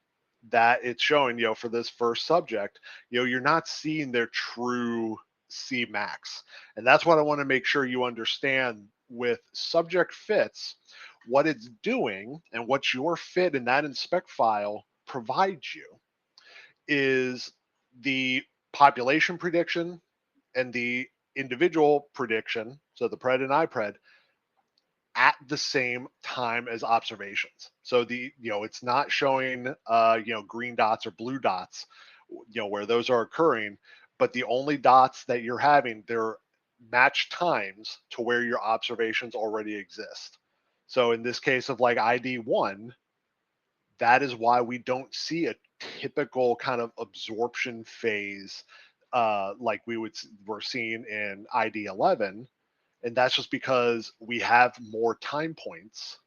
that it's showing for this first subject. You're not seeing their true C max, and that's what I want to make sure you understand with subject fits. What it's doing and what your fit in that inspect file provides you is the population prediction and the individual prediction, so the pred and IPRED, at the same time as observations. So it's not showing green dots or blue dots where those are occurring, but the only dots that you're having, they're matched times to where your observations already exist. So in this case of like ID1, that is why we don't see a typical kind of absorption phase like we're seeing in ID11. And that's just because we have more time points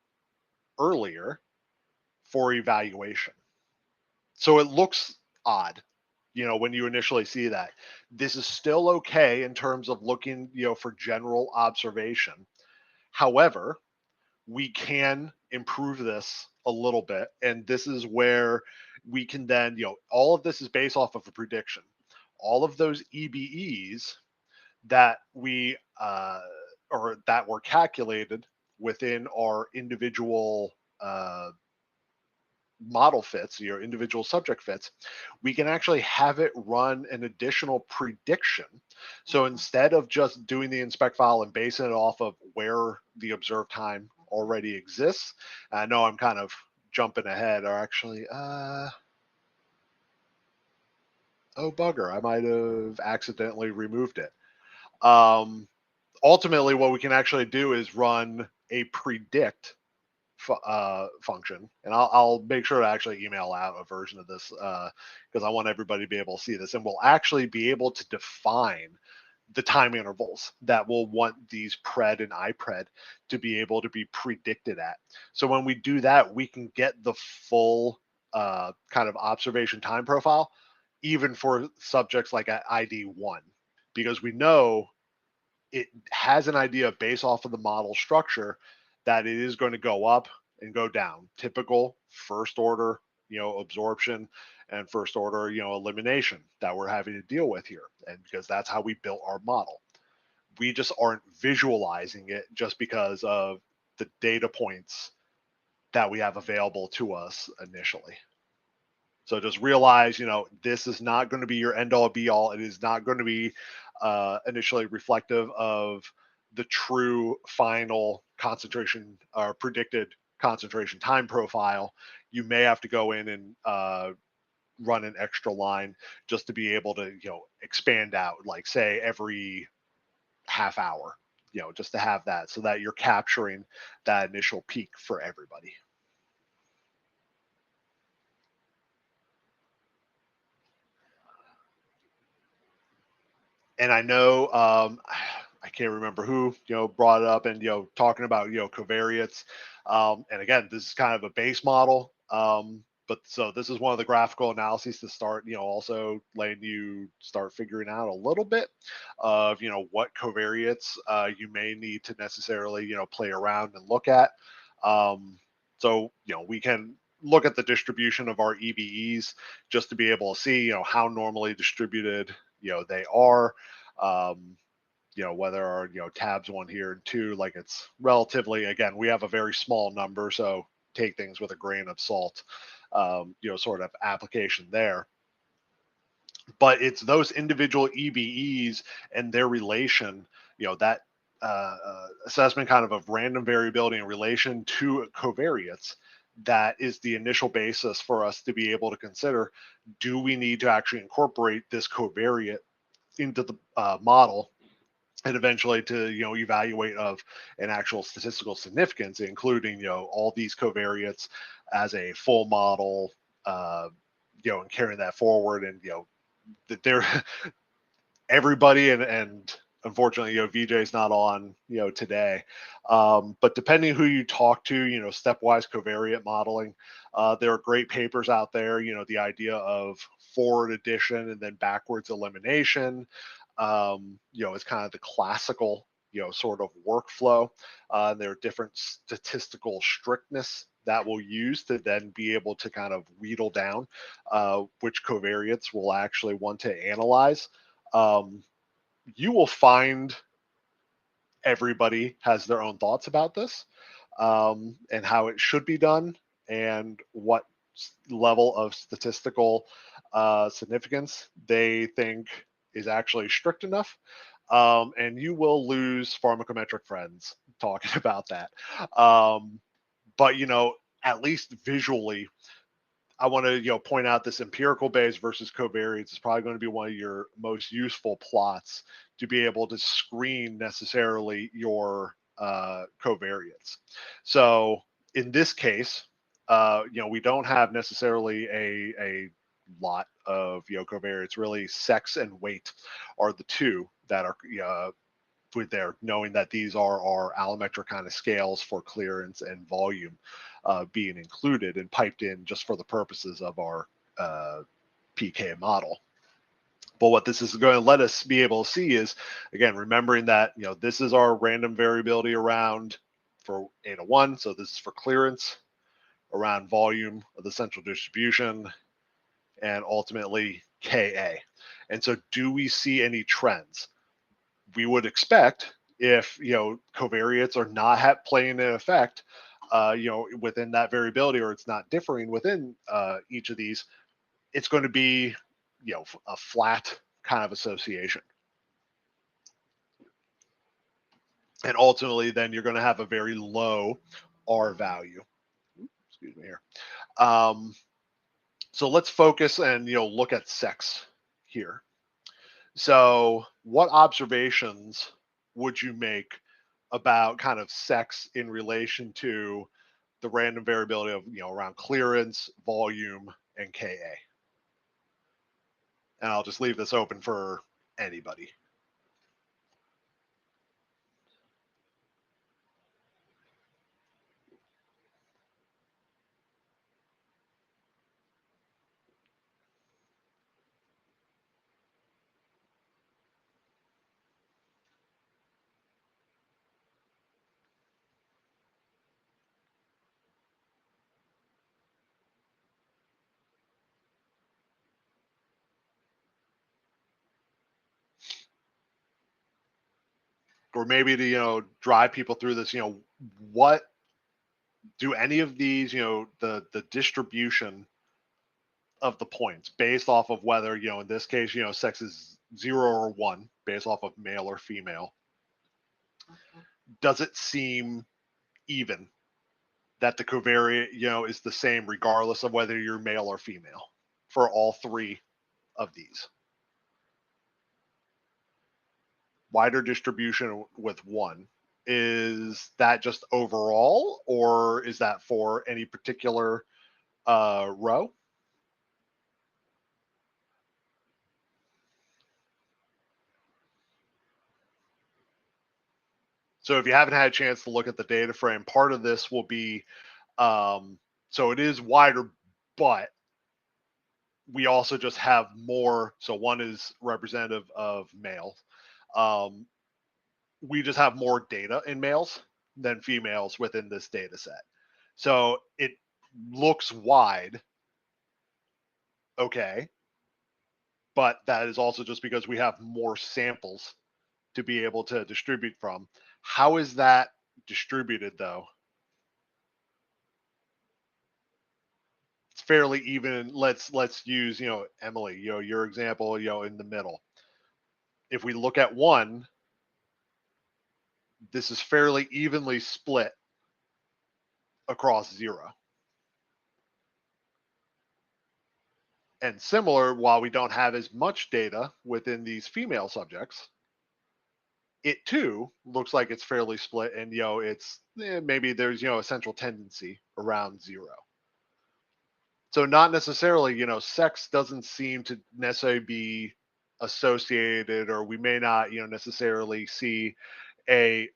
earlier for evaluation. So it looks odd, when you initially see that. This is still okay in terms of looking, for general observation. However, we can improve this a little bit. And this is where we can then, all of this is based off of a prediction. All of those EBEs that we or that were calculated within our individual model fits, your individual subject fits, we can actually have it run an additional prediction. So instead of just doing the inspect file and basing it off of where the observed time already exists, I know I'm kind of jumping ahead, or actually, oh bugger, I might have accidentally removed it. Ultimately, what we can actually do is run a predict function, and I'll make sure to actually email out a version of this because I want everybody to be able to see this, and we'll actually be able to define the time intervals that we'll want these pred and IPRED to be able to be predicted at. So when we do that, we can get the full kind of observation time profile, even for subjects like at ID1, because we know it has an idea based off of the model structure that it is going to go up and go down. Typical first order, absorption, and first order, elimination that we're having to deal with here. And because that's how we built our model. We just aren't visualizing it just because of the data points that we have available to us initially. So just realize, this is not going to be your end all be all. It is not going to be initially reflective of the true final concentration or predicted concentration time profile. You may have to go in and run an extra line just to be able to, expand out, like say every half hour, just to have that so that you're capturing that initial peak for everybody. And I know I can't remember who brought it up and talking about covariates. And again, this is kind of a base model. But so this is one of the graphical analyses to start, also letting you start figuring out a little bit of what covariates you may need to necessarily play around and look at. So we can look at the distribution of our EBEs just to be able to see how normally distributed they are. Whether our tabs 1 here and 2, like it's relatively, again, we have a very small number, so take things with a grain of salt, sort of application there. But it's those individual EBEs and their relation, that assessment kind of random variability in relation to covariates, that is the initial basis for us to be able to consider, do we need to actually incorporate this covariate into the model, and eventually to evaluate of an actual statistical significance, including all these covariates as a full model, and carrying that forward, and that they're everybody, and unfortunately VJ's not on today, but depending who you talk to, stepwise covariate modeling, there are great papers out there, the idea of forward addition and then backwards elimination, is kind of the classical sort of workflow. There are different statistical strictness that we'll use to then be able to kind of wheedle down which covariates we'll actually want to analyze. You will find everybody has their own thoughts about this, and how it should be done, and what level of statistical significance they think is actually strict enough. And you will lose pharmacometric friends talking about that. But at least visually, I want to point out this empirical base versus covariates is probably going to be one of your most useful plots to be able to screen necessarily your covariates. So in this case, we don't have necessarily a lot of covariates. Really, sex and weight are the two that are with there, knowing that these are our allometric kind of scales for clearance and volume being included and piped in just for the purposes of our PK model. But what this is going to let us be able to see is, again, remembering that this is our random variability around for eta 1. So this is for clearance around volume of the central distribution, and ultimately Ka. And so do we see any trends? We would expect, if covariates are not playing an effect within that variability, or it's not differing within each of these, it's going to be a flat kind of association. And ultimately then you're going to have a very low R value. Excuse me here. So let's focus and look at sex here. So what observations would you make about kind of sex in relation to the random variability of around clearance, volume, and Ka? And I'll just leave this open for anybody. Or maybe to drive people through this, what do any of these, the distribution of the points based off of whether, in this case, sex is 0 or 1, based off of male or female, does it seem even that the covariate, is the same regardless of whether you're male or female for all three of these? Wider distribution with 1, is that just overall, or is that for any particular row? So if you haven't had a chance to look at the data frame, part of this will be, so it is wider, but we also just have more. So 1 is representative of males. We just have more data in males than females within this data set. So it looks wide, okay, but that is also just because we have more samples to be able to distribute from. How is that distributed though? It's fairly even. Let's use Emily, your example, in the middle. If we look at 1, this is fairly evenly split across 0. And similar, while we don't have as much data within these female subjects, it too looks like it's fairly split, and it's maybe there's a central tendency around 0. So not necessarily, sex doesn't seem to necessarily be associated, or we may not necessarily see a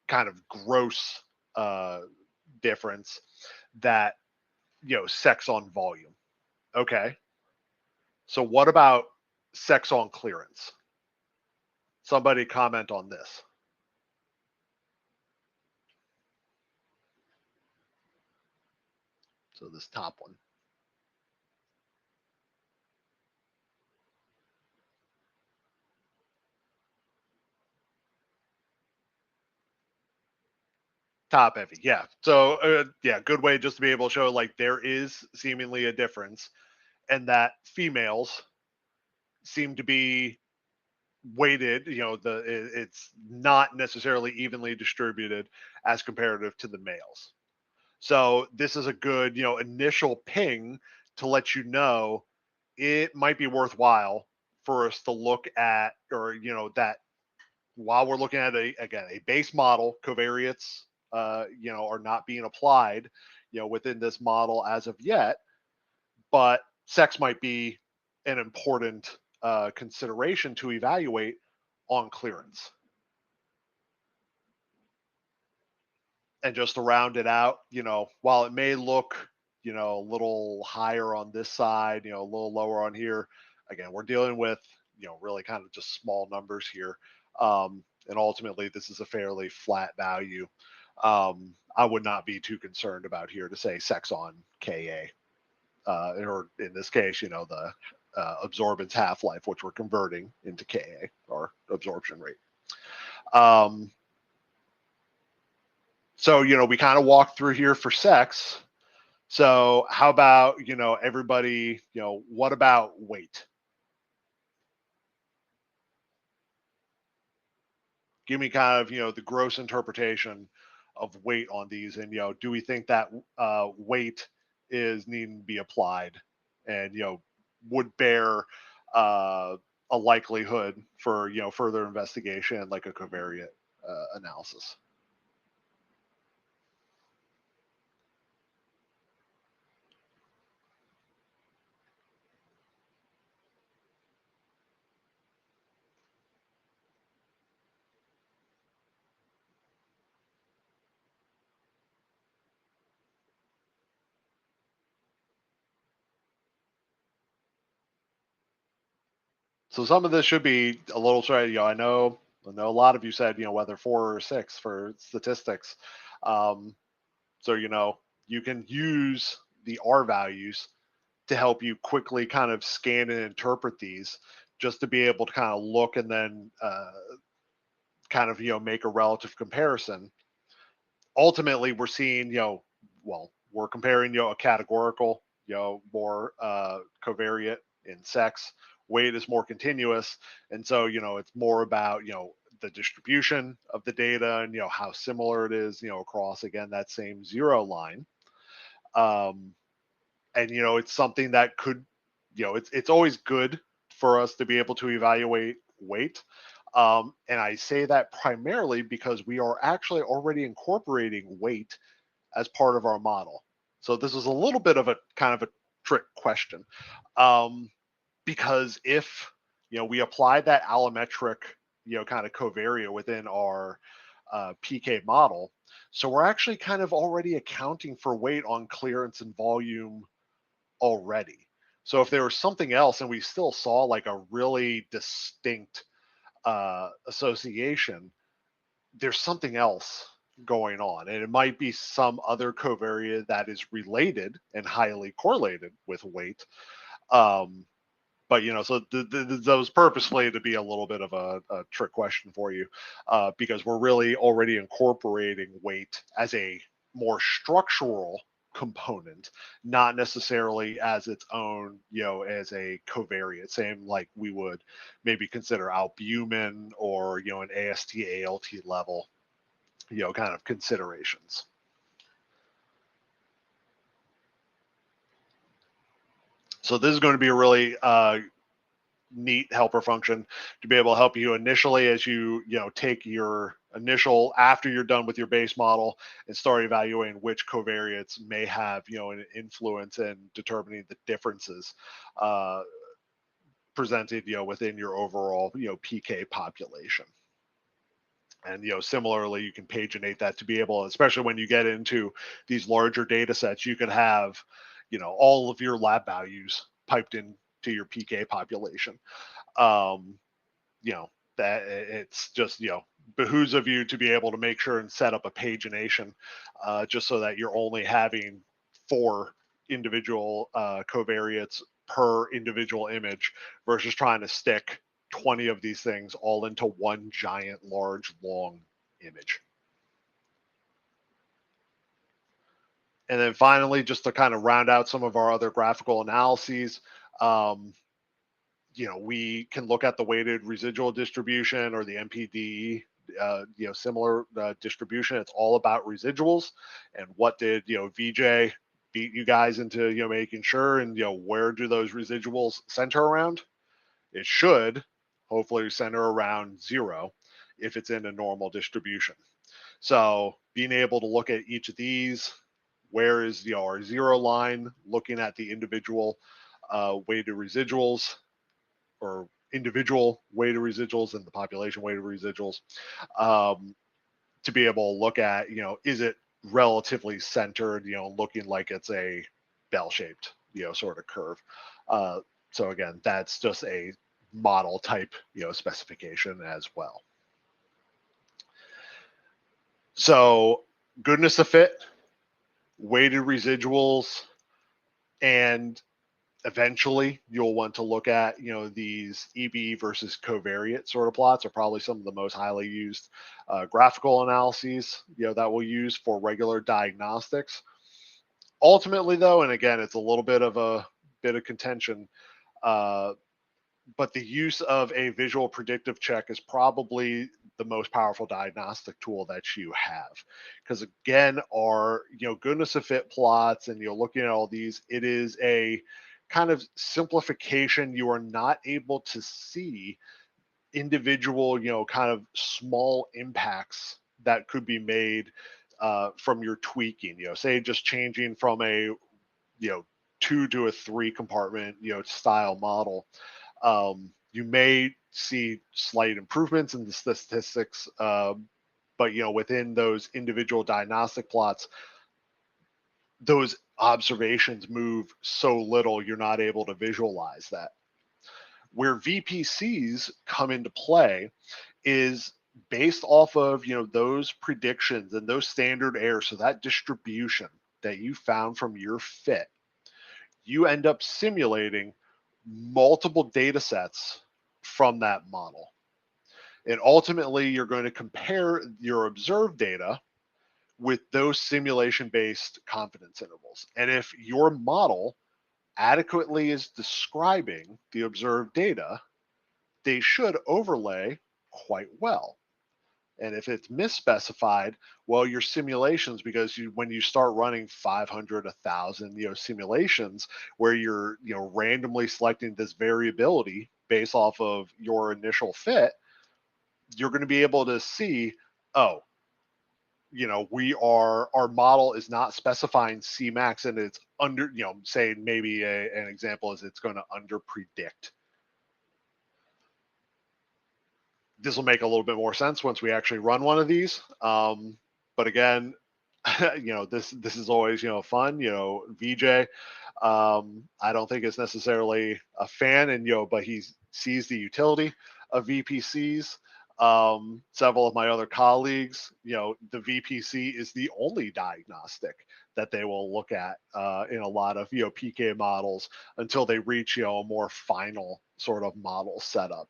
kind of gross difference that sex on volume. Okay, so what about sex on clearance? Somebody comment on this. So this top one. Top heavy, yeah. So yeah, good way just to be able to show like there is seemingly a difference, and that females seem to be weighted, it's not necessarily evenly distributed as comparative to the males. So this is a good initial ping to let you know it might be worthwhile for us to look at, or that while we're looking at a base model, covariates are not being applied within this model as of yet, but sex might be an important consideration to evaluate on clearance. And just to round it out, while it may look a little higher on this side, a little lower on here, again, we're dealing with really kind of just small numbers here, and ultimately this is a fairly flat value. I would not be too concerned about here to say sex on Ka, or in this case, the absorbance half-life, which we're converting into Ka, or absorption rate. So, we kind of walked through here for sex. So how about, everybody, what about weight? Give me kind of, the gross interpretation of weight on these. And, do we think that weight is needing to be applied and, would bear a likelihood for, further investigation, like a covariate analysis? So some of this should be a little strange. I know a lot of you said, whether 4 or 6 for statistics. So, you can use the R values to help you quickly kind of scan and interpret these, just to be able to kind of look and then kind of, make a relative comparison. Ultimately, we're seeing, well, we're comparing, a categorical, more covariate in sex. Weight is more continuous. And so, it's more about, the distribution of the data and, how similar it is, across, again, that same 0 line. And, it's something that could, it's always good for us to be able to evaluate weight. And I say that primarily because we are actually already incorporating weight as part of our model. So this is a little bit of a kind of a trick question, because if we apply that allometric kind of covariate within our PK model, so we're actually kind of already accounting for weight on clearance and volume already. So if there was something else and we still saw like a really distinct association, there's something else going on, and it might be some other covariate that is related and highly correlated with weight. But so those purposefully to be a little bit of a trick question for you, because we're really already incorporating weight as a more structural component, not necessarily as its own, as a covariate, same like we would maybe consider albumin or, an AST, ALT level, kind of considerations. So this is going to be a really neat helper function to be able to help you initially as you take your initial, after you're done with your base model, and start evaluating which covariates may have an influence in determining the differences presented within your overall PK population. And similarly, you can paginate that to be able, especially when you get into these larger data sets, you could have all of your lab values piped into your PK population. That it's just behooves of you to be able to make sure and set up a pagination, just so that you're only having 4 individual covariates per individual image versus trying to stick 20 of these things all into one giant, large, long image. And then finally, just to kind of round out some of our other graphical analyses, we can look at the weighted residual distribution, or the MPD, similar distribution. It's all about residuals, and what did VJ beat you guys into making sure, and where do those residuals center around? It should hopefully center around 0 if it's in a normal distribution. So being able to look at each of these, where is our 0 line, looking at the individual weighted residuals, or individual weighted residuals and the population weighted residuals, to be able to look at, is it relatively centered, looking like it's a bell-shaped, sort of curve. So again, that's just a model type, specification as well. So goodness of fit, weighted residuals, and eventually you'll want to look at, these EB versus covariate sort of plots are probably some of the most highly used graphical analyses, that we'll use for regular diagnostics. Ultimately, though, and again, it's a little bit of contention, but the use of a visual predictive check is probably the most powerful diagnostic tool that you have, because again, our goodness of fit plots and looking at all these, it is a kind of simplification. You are not able to see individual kind of small impacts that could be made from your tweaking, say just changing from a 2 to a 3 compartment style model. You may see slight improvements in the statistics, but within those individual diagnostic plots, those observations move so little, you're not able to visualize that. Where VPCs come into play is based off of those predictions and those standard errors, so that distribution that you found from your fit, you end up simulating multiple data sets from that model. And ultimately, you're going to compare your observed data with those simulation-based confidence intervals. And if your model adequately is describing the observed data, they should overlay quite well. And if it's misspecified, well, your simulations, because when you start running 500, 1,000, simulations where you're, randomly selecting this variability based off of your initial fit, you're going to be able to see, oh, our model is not specifying Cmax, and it's under, say maybe an example is it's going to under predict. This will make a little bit more sense once we actually run one of these. But again, this is always, fun, VJ. I don't think it's necessarily a fan, and, but he sees the utility of VPCs. Several of my other colleagues, the VPC is the only diagnostic that they will look at in a lot of, PK models until they reach, a more final sort of model setup.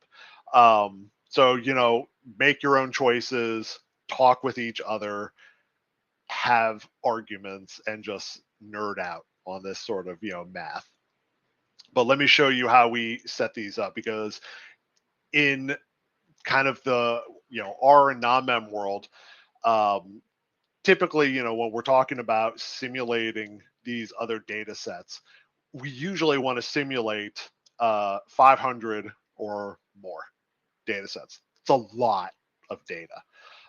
So, make your own choices, talk with each other, have arguments, and just nerd out on this sort of, math. But let me show you how we set these up, because in kind of the, R and non-mem world, typically, when we're talking about simulating these other data sets, we usually want to simulate 500 or more data sets. It's a lot of data.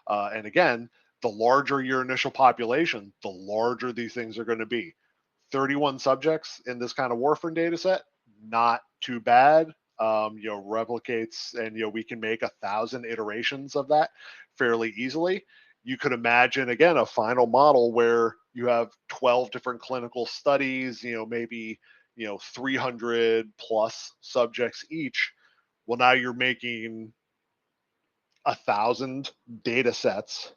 And again, the larger your initial population, the larger these things are going to be. 31 subjects in this kind of warfarin data set, not too bad. Replicates, and we can make 1,000 iterations of that fairly easily. You could imagine, again, a final model where you have 12 different clinical studies, maybe 300 plus subjects each. Well, now you're making 1,000 data sets,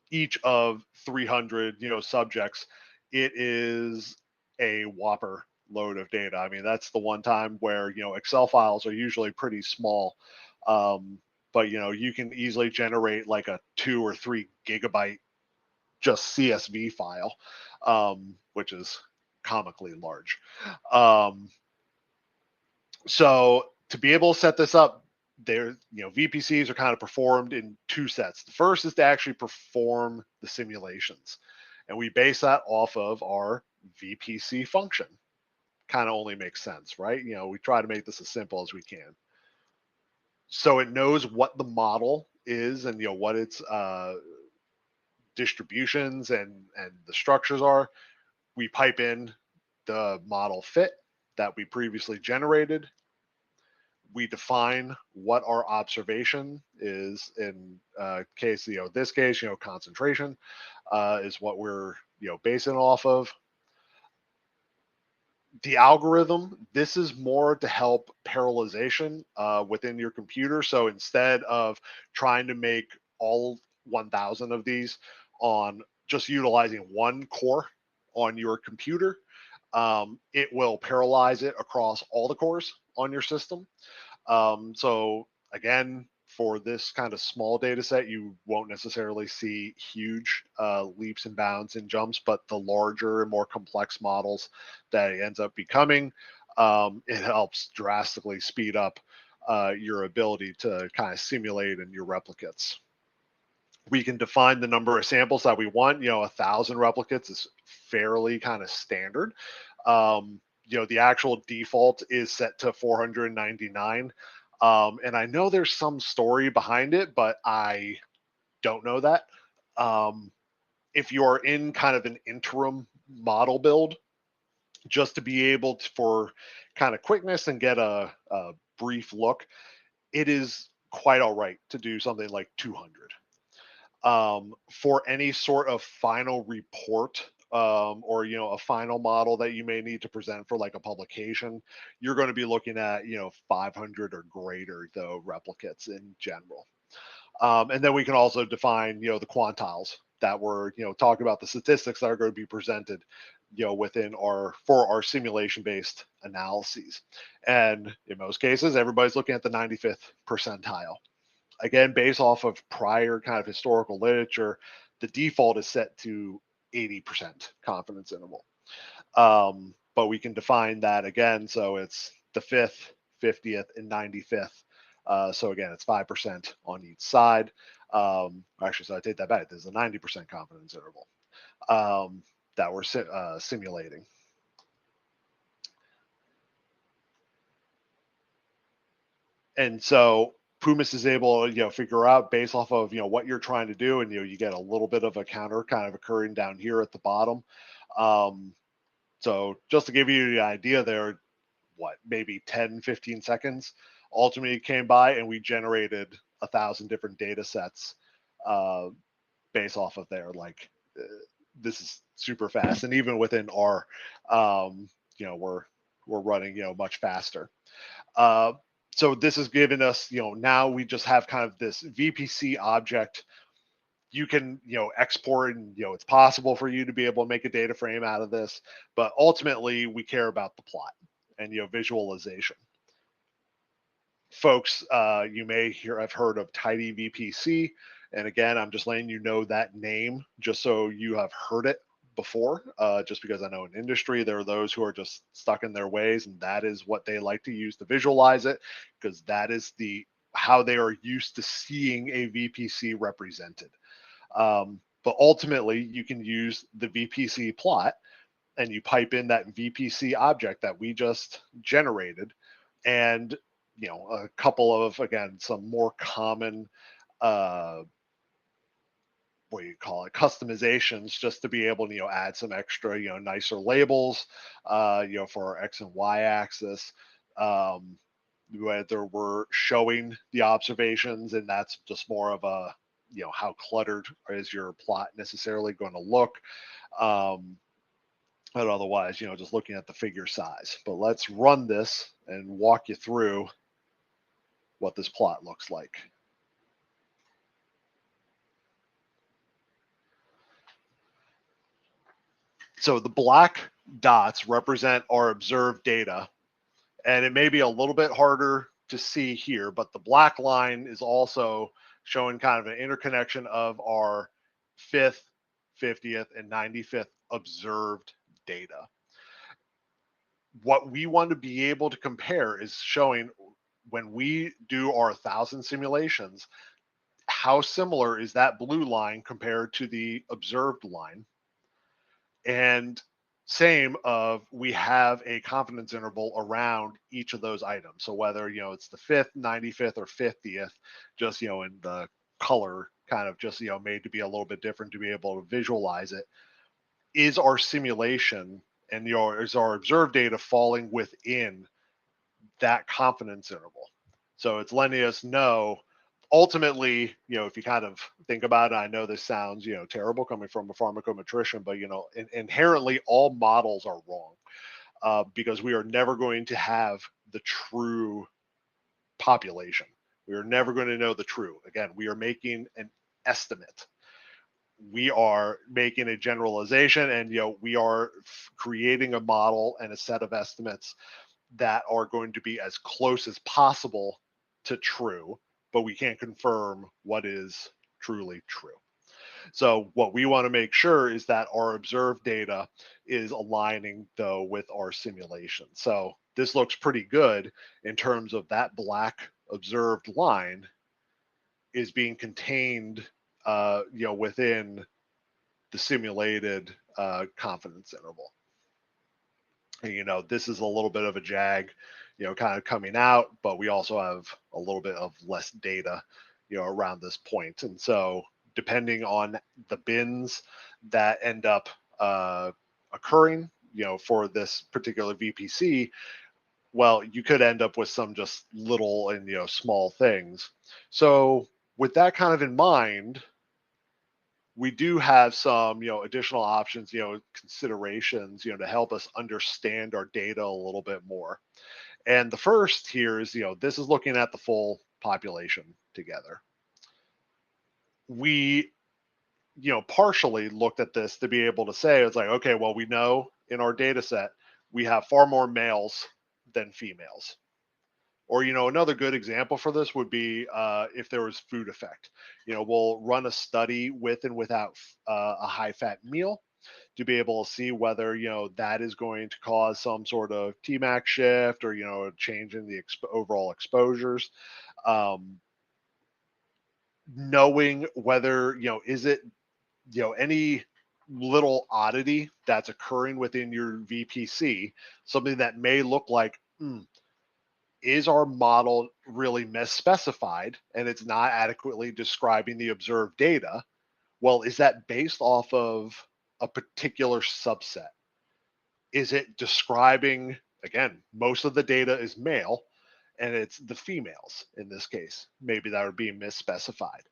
each of 300 subjects. It is a whopper load of data. I mean, that's the one time where Excel files are usually pretty small, but you can easily generate like a 2 or 3 gigabyte just CSV file, which is comically large. So to be able to set this up, there, VPCs are kind of performed in 2 sets. The first is to actually perform the simulations, and we base that off of our VPC function. Kind of only makes sense, right? We try to make this as simple as we can. So it knows what the model is and what its distributions and the structures are. We pipe in the model fit that we previously generated. We define what our observation is. In case, this case, concentration is what we're, basing off of. The algorithm, this is more to help parallelization within your computer. So instead of trying to make all 1,000 of these on just utilizing one core on your computer, it will parallelize it across all the cores on your system. So again, for this kind of small data set, you won't necessarily see huge leaps and bounds and jumps, but the larger and more complex models that it ends up becoming, it helps drastically speed up your ability to kind of simulate in your replicates. We can define the number of samples that we want. 1,000 replicates is fairly kind of standard. The actual default is set to 499. And I know there's some story behind it, but I don't know that. If you're in kind of an interim model build, just to be able to, for kind of quickness and get a brief look, it is quite all right to do something like 200. For any sort of final report or a final model that you may need to present for like a publication, you're going to be looking at 500 or greater though replicates in general. And then we can also define the quantiles that we're talking about, the statistics that are going to be presented within for our simulation based analyses. And in most cases, everybody's looking at the 95th percentile. Again, based off of prior kind of historical literature, the default is set to 80% confidence interval. But we can define that again. So it's the 5th, 50th, and 95th. So again, it's 5% on each side. Actually, so I take that back. There's a 90% confidence interval that we're simulating. And so Pumas is able to, figure out based off of, what you're trying to do. And, you get a little bit of a counter kind of occurring down here at the bottom. So just to give you the idea there, maybe 10, 15 seconds ultimately came by and we generated 1,000 different data sets based off of there. Like this is super fast. And even within R, we're running, much faster. So this is giving us, now we just have kind of this VPC object. You can, export and, it's possible for you to be able to make a data frame out of this, but ultimately we care about the plot and, visualization. Folks, you may have heard of Tidy VPC. And again, I'm just letting you know that name just so you have heard it before, just because I know in industry there are those who are just stuck in their ways, and that is what they like to use to visualize it, because that is how they are used to seeing a VPC represented. But ultimately, you can use the VPC plot, and you pipe in that VPC object that we just generated, and a couple of, again, some more common customizations, just to be able to add some extra nicer labels for our X and Y axis, whether we're showing the observations, and that's just more of a how cluttered is your plot necessarily going to look, but otherwise just looking at the figure size. But let's run this and walk you through what this plot looks like. So the black dots represent our observed data, and it may be a little bit harder to see here, but the black line is also showing kind of an interconnection of our 5th, 50th, and 95th observed data. What we want to be able to compare is showing, when we do our 1,000 simulations, how similar is that blue line compared to the observed line? And same of, we have a confidence interval around each of those items. So whether, it's the 5th, 95th, or 50th, just, in the color kind of just, made to be a little bit different to be able to visualize it. Is our simulation and, is our observed data falling within that confidence interval? So it's letting us know, ultimately, if you kind of think about it, I know this sounds, terrible coming from a pharmacometrician, but, inherently all models are wrong because we are never going to have the true population. We are never going to know the true. Again, we are making an estimate. we are making a generalization, and we are creating a model and a set of estimates that are going to be as close as possible to true, but we can't confirm what is truly true. So what we want to make sure is that our observed data is aligning, though, with our simulation. So this looks pretty good in terms of that black observed line is being contained, within the simulated confidence interval. And, this is a little bit of a jag, kind of coming out, but we also have a little bit of less data, around this point. And so depending on the bins that end up occurring, for this particular VPC, well, you could end up with some just little and, small things. So with that kind of in mind, we do have some, additional options, considerations, to help us understand our data a little bit more. And the first here is, this is looking at the full population together. We, partially looked at this to be able to say, it's like, okay, well, we know in our data set, we have far more males than females. Or, another good example for this would be if there was food effect. We'll run a study with and without a high fat meal to be able to see whether, that is going to cause some sort of Tmax shift or, a change in the overall exposures. Knowing whether, is it, any little oddity that's occurring within your VPC, something that may look like, is our model really misspecified and it's not adequately describing the observed data? Well, is that based off of a particular subset? Is it describing, again, most of the data is male and it's the females in this case? Maybe that would be misspecified.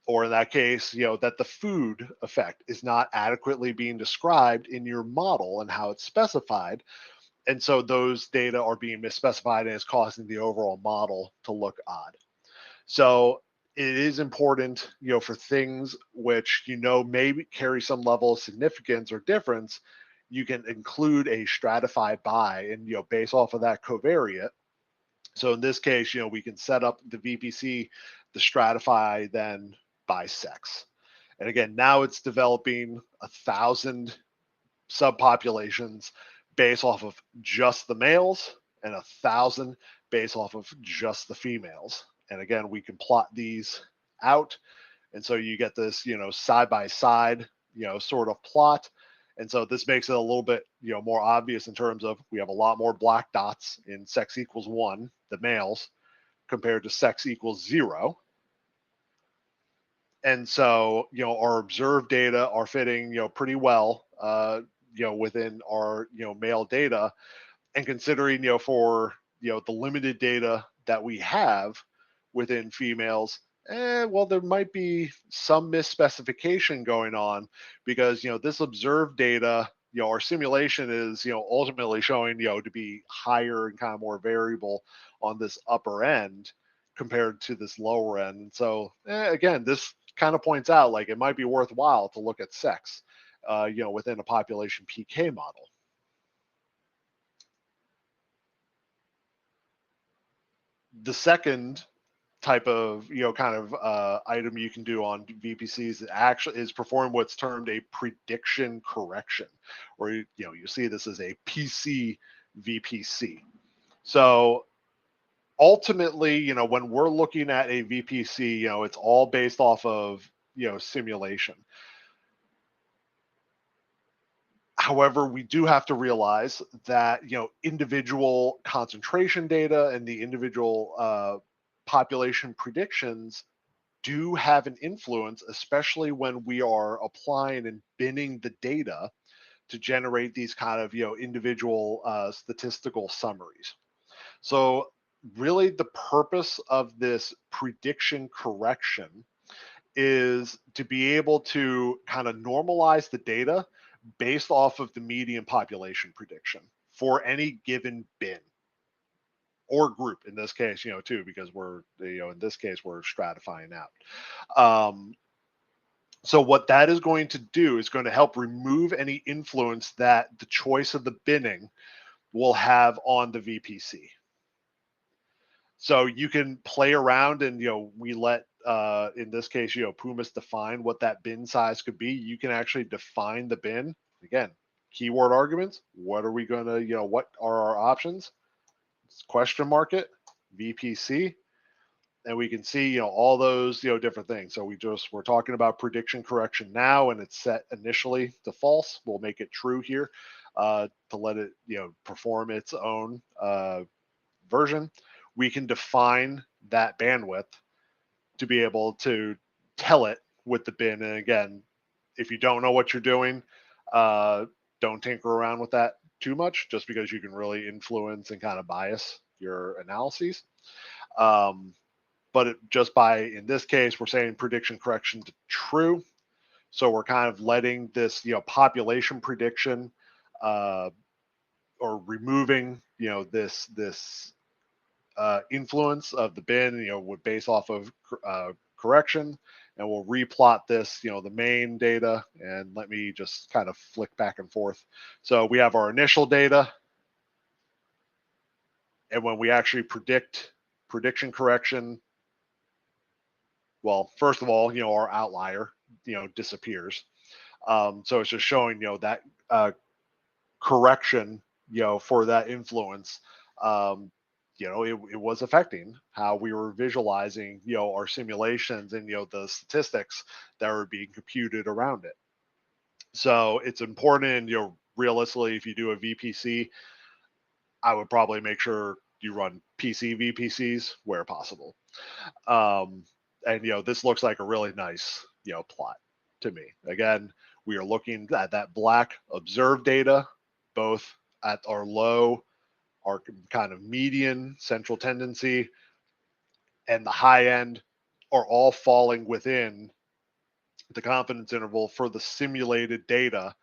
Or in that case, that the food effect is not adequately being described in your model and how it's specified. And so those data are being misspecified and it's causing the overall model to look odd. So it is important, for things which, maybe carry some level of significance or difference, you can include a stratified by and, based off of that covariate. So in this case, we can set up the VPC to stratify then by sex. And again, now it's developing 1,000 subpopulations based off of just the males and 1,000 based off of just the females. And again, we can plot these out. And so you get this, side by side, sort of plot. And so this makes it a little bit, more obvious in terms of we have a lot more black dots in sex equals 1, the males, compared to sex equals 0. And so, our observed data are fitting, pretty well, within our, male data. And considering, for, the limited data that we have within females, well, there might be some misspecification going on because, this observed data, our simulation is, ultimately showing, to be higher and kind of more variable on this upper end compared to this lower end. And so, again, this kind of points out like it might be worthwhile to look at sex, within a population PK model. The second type of, kind of item you can do on VPCs actually is perform what's termed a prediction correction, or you see this as a PC VPC. So ultimately, when we're looking at a VPC, it's all based off of, simulation. However, we do have to realize that, individual concentration data and the individual population predictions do have an influence, especially when we are applying and binning the data to generate these kind of, individual statistical summaries. So really the purpose of this prediction correction is to be able to kind of normalize the data based off of the median population prediction for any given bin or group in this case, too, because we're, in this case, we're stratifying out. So what that is going to do is going to help remove any influence that the choice of the binning will have on the VPC. So you can play around and, we let, in this case, Pumas define what that bin size could be. You can actually define the bin. Again, keyword arguments. What are we going to, what are our options? It's question mark it, VPC. And we can see, all those, different things. So we're talking about prediction correction now, and it's set initially to false. We'll make it true here to let it, perform its own version. We can define that bandwidth to be able to tell it with the bin. And again, if you don't know what you're doing, don't tinker around with that too much, just because you can really influence and kind of bias your analyses. But just by, in this case, we're saying prediction correction to true. So we're kind of letting this, population prediction or removing, this influence of the bin, would base off of correction. And we'll replot this, the main data. And let me just kind of flick back and forth. So we have our initial data. And when we actually predict prediction correction, well, first of all, our outlier, disappears. So it's just showing, that correction, for that influence, it was affecting how we were visualizing, our simulations and, the statistics that were being computed around it. So it's important, realistically, if you do a VPC, I would probably make sure you run PC VPCs where possible. And, this looks like a really nice, plot to me. Again, we are looking at that black observed data, both at our low, our kind of median central tendency, and the high end are all falling within the confidence interval for the simulated data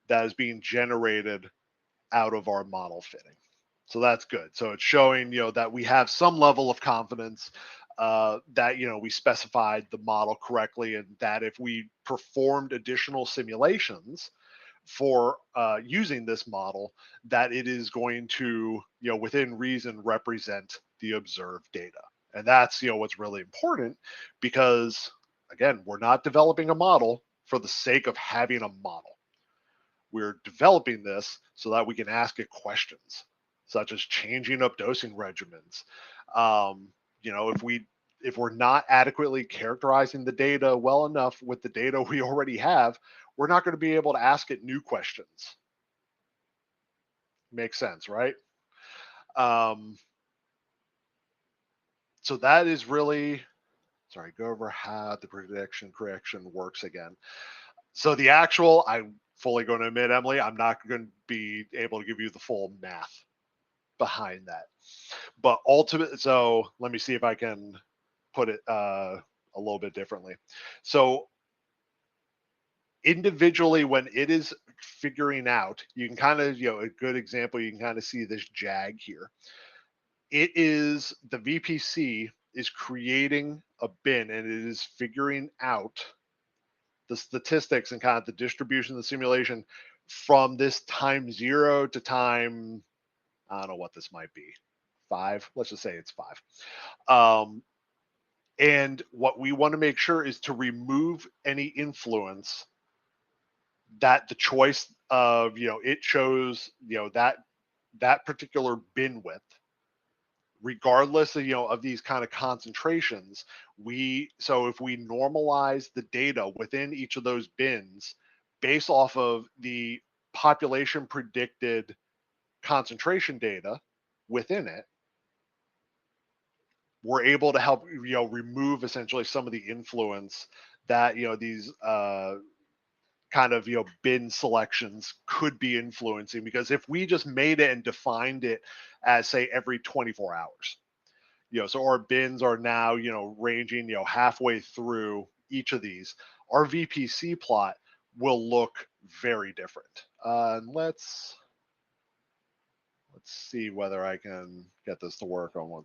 that is being generated out of our model fitting. So that's good. So it's showing, that we have some level of confidence that, we specified the model correctly, and that if we performed additional simulations for using this model, that it is going to, within reason, represent the observed data. And that's, what's really important, because again, we're not developing a model for the sake of having a model. We're developing this so that we can ask it questions, such as changing up dosing regimens. If we're not adequately characterizing the data well enough with the data we already have, we're not going to be able to ask it new questions. Makes sense, right? So that is really, sorry, go over how the prediction correction works again. So the actual, I'm fully going to admit, Emily, I'm not going to be able to give you the full math behind that. But ultimately, so let me see if I can put it a little bit differently. So individually, when it is figuring out, you can kind of, a good example, you can kind of see this jag here. It is, the VPC is creating a bin, and it is figuring out the statistics and kind of the distribution of the simulation from this time 0 to time, I don't know what this might be, 5. Let's just say it's 5. And what we want to make sure is to remove any influence that the choice of, it shows, that particular bin width, regardless of, of these kind of concentrations. So if we normalize the data within each of those bins based off of the population predicted concentration data within it, we're able to help, remove essentially some of the influence that, these kind of, bin selections could be influencing. Because if we just made it and defined it as, say, every 24 hours, so our bins are now, ranging, halfway through each of these, our VPC plot will look very different. And let's see whether I can get this to work on one.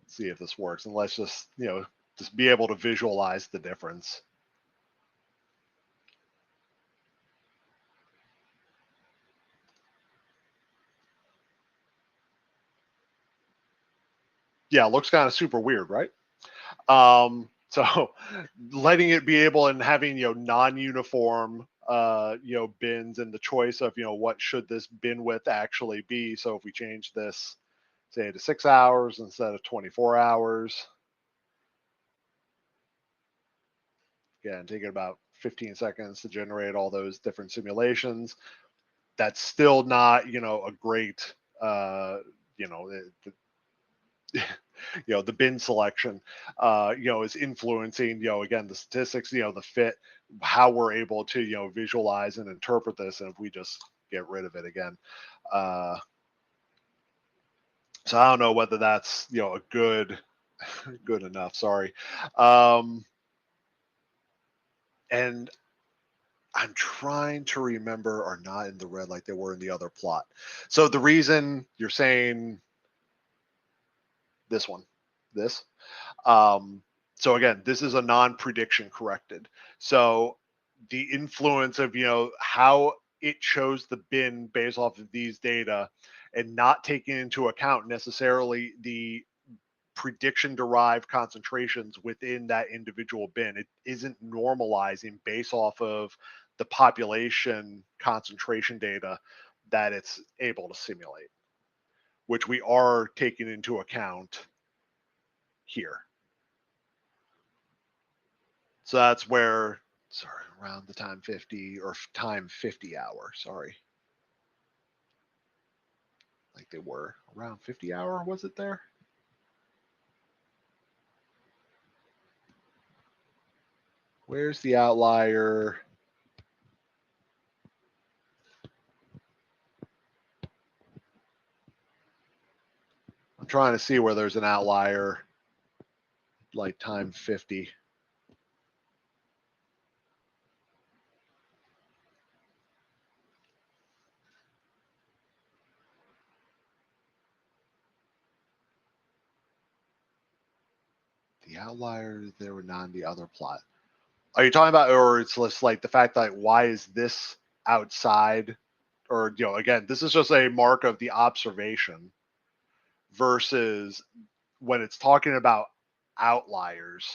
Let's see if this works. And let's just, just be able to visualize the difference. Yeah, it looks kind of super weird, right? So letting it be able and having, non-uniform, bins and the choice of, what should this bin width actually be. So if we change this, say, to 6 hours instead of 24 hours, again, taking about 15 seconds to generate all those different simulations. That's still not, a great, the bin selection, is influencing, again, the statistics, the fit, how we're able to, visualize and interpret this. And if we just get rid of it again, so I don't know whether that's, a good enough. Sorry. And I'm trying to remember, are not in the red like they were in the other plot. So the reason you're saying this one, this. So again, this is a non-prediction corrected. So the influence of, how it chose the bin based off of these data and not taking into account necessarily the prediction derived concentrations within that individual bin. It isn't normalizing based off of the population concentration data that it's able to simulate, which we are taking into account here. So that's where, sorry, around the time 50 or time 50 hour, sorry. Like they were around 50 hour, was it there? Where's the outlier? I'm trying to see where there's an outlier, like time 50. The outlier there were not in the other plot. Are you talking about, or it's just like the fact that why is this outside, or, again, this is just a mark of the observation versus when it's talking about outliers.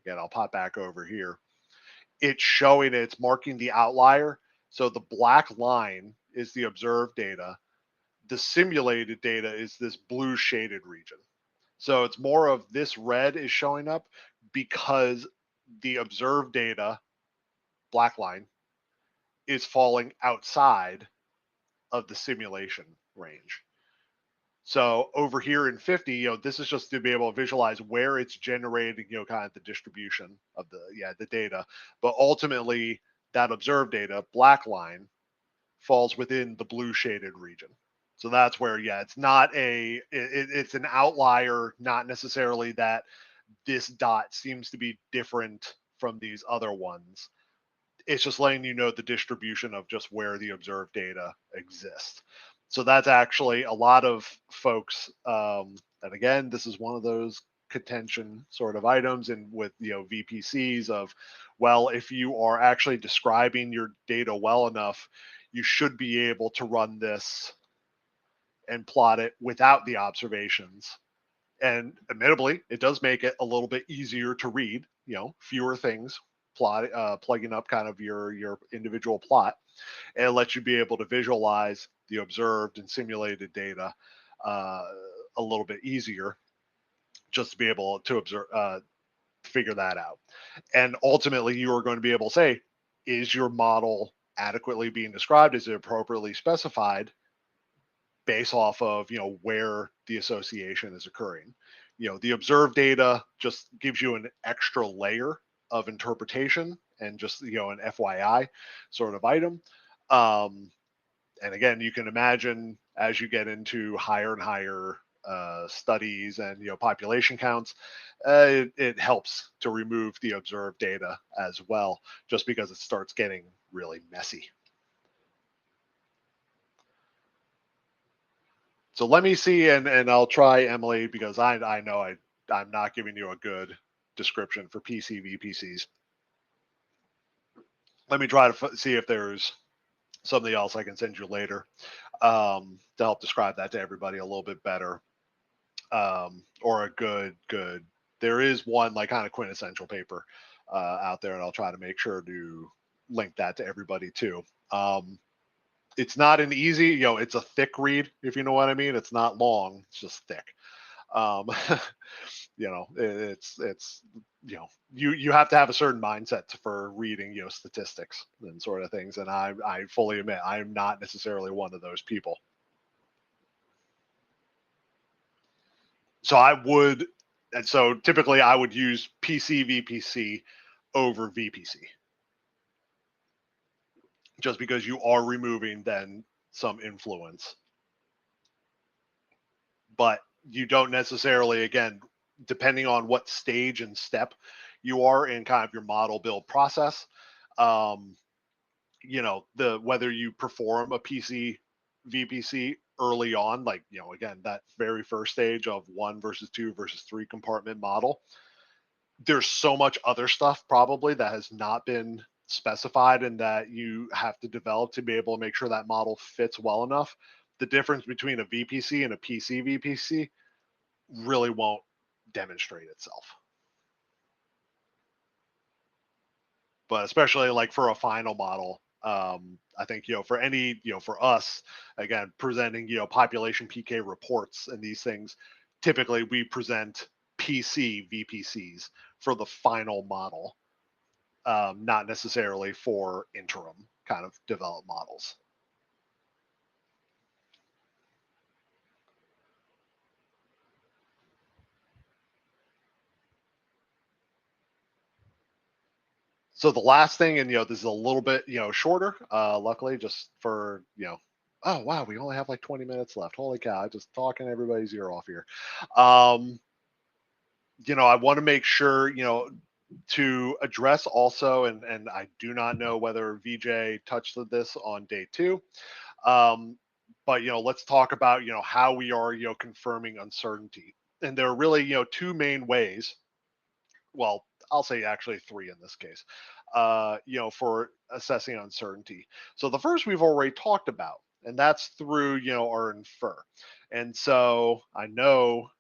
Again, I'll pop back over here. It's showing it's marking the outlier. So the black line is the observed data. The simulated data is this blue shaded region. So it's more of this red is showing up because the observed data, black line, is falling outside of the simulation range. So over here in 50, this is just to be able to visualize where it's generating, kind of the distribution of the data. But ultimately, that observed data, black line, falls within the blue shaded region. So that's where, it's not it's an outlier, not necessarily that this dot seems to be different from these other ones. It's just letting you know the distribution of just where the observed data exists. So that's actually a lot of folks, and again, this is one of those contention sort of items, and with VPCs of, well, if you are actually describing your data well enough, you should be able to run this and plot it without the observations. And admittedly, it does make it a little bit easier to read, fewer things plugging up kind of your individual plot, and it lets you be able to visualize the observed and simulated data a little bit easier, just to be able to observe, figure that out. And ultimately, you are going to be able to say, is your model adequately being described? Is it appropriately specified based off of where the association is occurring? The observed data just gives you an extra layer of interpretation and just an FYI sort of item. And again, you can imagine as you get into higher and higher studies and population counts, it helps to remove the observed data as well, just because it starts getting really messy. So let me see, and I'll try, Emily, because I know I'm not giving you a good description for PC VPCs. Let me try to see if there's something else I can send you later to help describe that to everybody a little bit better, or a good. There is one like kind of quintessential paper out there, and I'll try to make sure to link that to everybody too. It's not an easy, it's a thick read, if you know what I mean. It's not long, it's just thick. It's you have to have a certain mindset for reading statistics and sort of things, and I fully admit I am not necessarily one of those people. So typically I would use PC VPC over VPC, just because you are removing then some influence, but you don't necessarily, again, depending on what stage and step you are in kind of your model build process, whether you perform a PC VPC early on, like, again, that very first stage of 1 versus 2 versus 3 compartment model, there's so much other stuff probably that has not been specified and that you have to develop to be able to make sure that model fits well enough. The difference between a VPC and a PC VPC really won't demonstrate itself. But especially like for a final model, I think, for any, for us, again, presenting, population PK reports and these things, typically we present PC VPCs for the final model, not necessarily for interim kind of developed models. So the last thing, and this is a little bit shorter, luckily, just for oh wow, we only have like 20 minutes left. Holy cow, I'm just talking everybody's ear off here. I want to make sure to address also, and I do not know whether VJ touched this on day 2, but let's talk about how we are confirming uncertainty. And there are really 2 main ways. Well, I'll say actually 3 in this case, for assessing uncertainty. So the first we've already talked about, and that's through, our infer. And so I know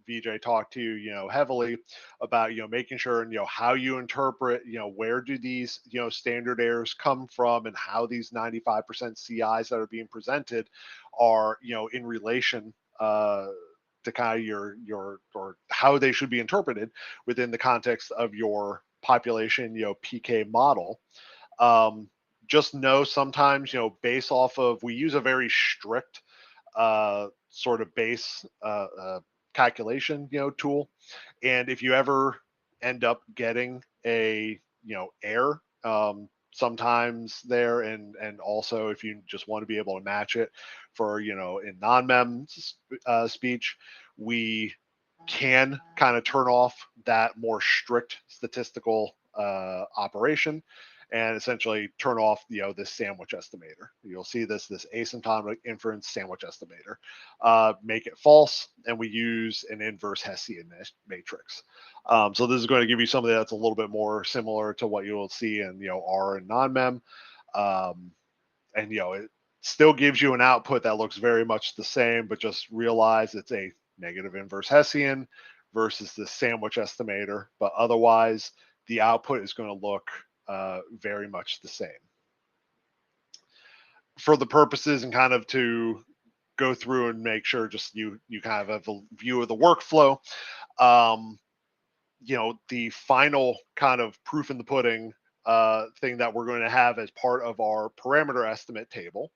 VJ talked to you, heavily about, making sure, and, how you interpret, where do these, standard errors come from, and how these 95% CIs that are being presented are, in relation, to kind of your or how they should be interpreted within the context of your population PK model. Just know sometimes based off of, we use a very strict sort of base calculation tool, and if you ever end up getting a error sometimes there, and also if you just want to be able to match it for in non-mem speech, we can kind of turn off that more strict statistical operation and essentially turn off this sandwich estimator. You'll see this asymptotic inference sandwich estimator, make it false, and we use an inverse Hessian matrix. So this is going to give you something that's a little bit more similar to what you will see in R and non-mem, and it still gives you an output that looks very much the same, but just realize it's a negative inverse Hessian versus the sandwich estimator. But otherwise, the output is going to look very much the same. For the purposes and kind of to go through and make sure just you kind of have a view of the workflow, the final kind of proof in the pudding thing that we're going to have as part of our parameter estimate table,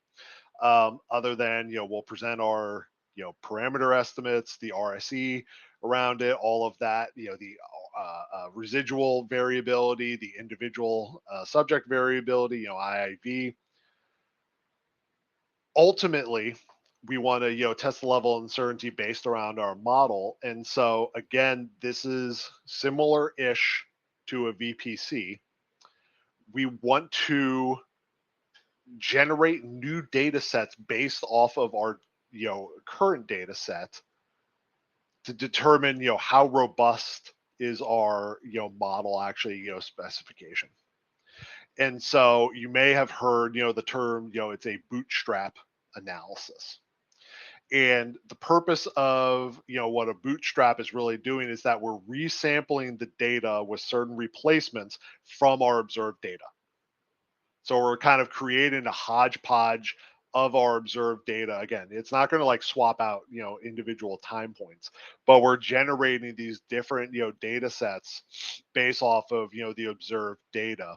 other than we'll present our parameter estimates, the RSE around it, all of that, the residual variability, the individual subject variability, IIV. Ultimately, we want to test the level of uncertainty based around our model. And so again, this is similar-ish to a VPC. We want to generate new data sets based off of our current data set to determine, how robust is our, model actually, specification. And so you may have heard, the term, it's a bootstrap analysis. And the purpose of, what a bootstrap is really doing is that we're resampling the data with certain replacements from our observed data. So we're kind of creating a hodgepodge of our observed data. Again, it's not going to like swap out, individual time points, but we're generating these different, data sets based off of, the observed data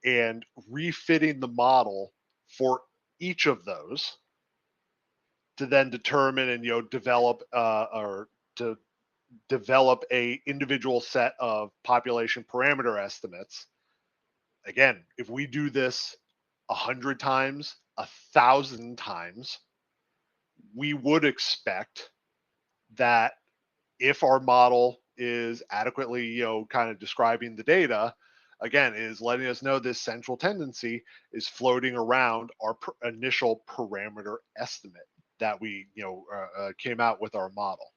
and refitting the model for each of those to then determine and, develop or to develop a individual set of population parameter estimates. Again, if we do this 100 times, 1,000 times, we would expect that if our model is adequately, kind of describing the data, again, is letting us know this central tendency is floating around our initial parameter estimate that we, came out with our model.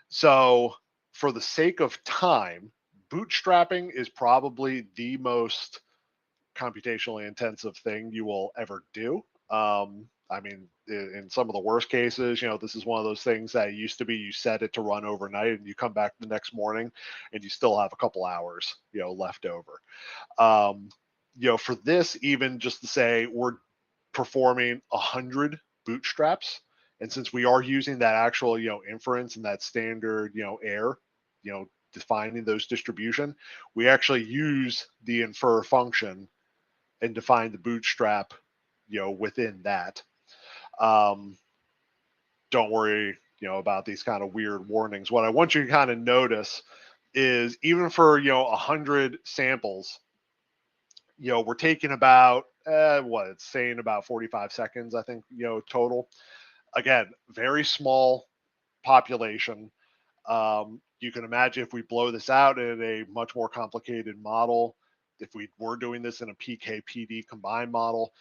So for the sake of time, bootstrapping is probably the most computationally intensive thing you will ever do. I mean, in some of the worst cases, this is one of those things that used to be you set it to run overnight and you come back the next morning and you still have a couple hours, left over. For this, even just to say we're performing 100 bootstraps, and since we are using that actual, inference and that standard, error, defining those distribution, we actually use the infer function and define the bootstrap, within that. Don't worry, about these kind of weird warnings. What I want you to kind of notice is even for, 100 samples, we're taking about, it's saying about 45 seconds, I think, total. Again, very small population. You can imagine if we blow this out in a much more complicated model, if we were doing this in a PKPD combined model,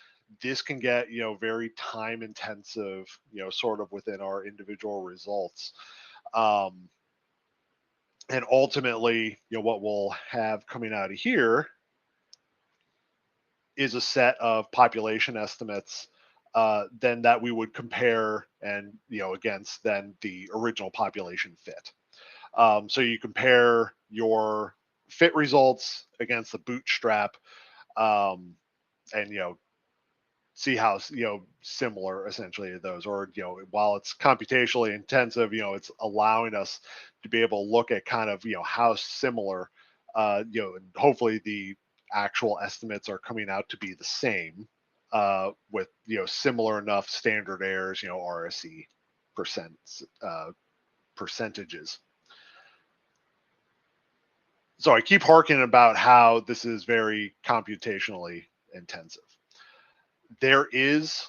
this can get, very time intensive, sort of within our individual results. And ultimately, what we'll have coming out of here is a set of population estimates then that we would compare and, against then the original population fit. So you compare your fit results against the bootstrap, and, see how, similar essentially to those, or, while it's computationally intensive, it's allowing us to be able to look at kind of, how similar, and hopefully the actual estimates are coming out to be the same, with, similar enough standard errors, RSE percentages. So I keep harking about how this is very computationally intensive. There is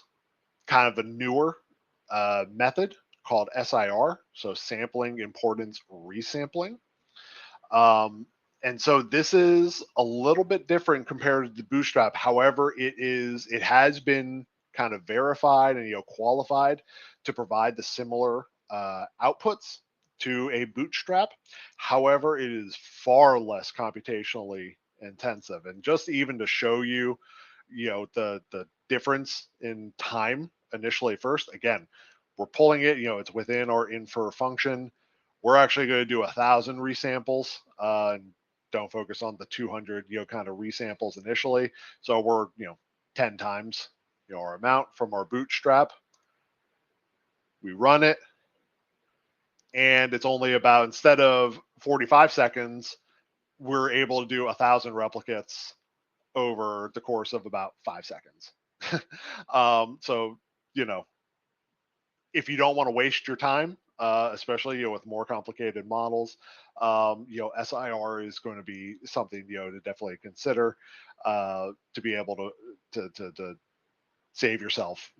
kind of a newer method called SIR, so sampling importance resampling. And so this is a little bit different compared to the bootstrap. However, it has been kind of verified and, qualified to provide the similar outputs to a bootstrap. However, it is far less computationally intensive. And just even to show you, the difference in time initially first, again, we're pulling it, it's within our infer function. We're actually going to do 1,000 resamples, and don't focus on the 200, kind of resamples initially. So we're, 10 times, our amount from our bootstrap. We run it, and it's only about, instead of 45 seconds, we're able to do 1,000 replicates over the course of about 5 seconds. So, if you don't want to waste your time, especially, with more complicated models, SIR is going to be something, to definitely consider, to be able to save yourself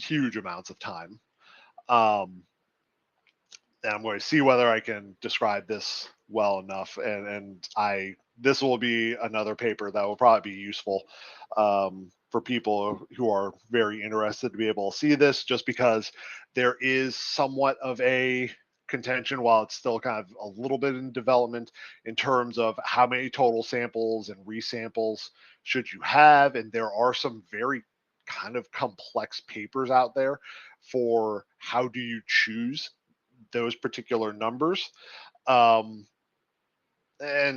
huge amounts of time. And I'm going to see whether I can describe this well enough. And this will be another paper that will probably be useful, for people who are very interested to be able to see this, just because there is somewhat of a contention, while it's still kind of a little bit in development, in terms of how many total samples and resamples should you have. And there are some very kind of complex papers out there for how do you choose those particular numbers. And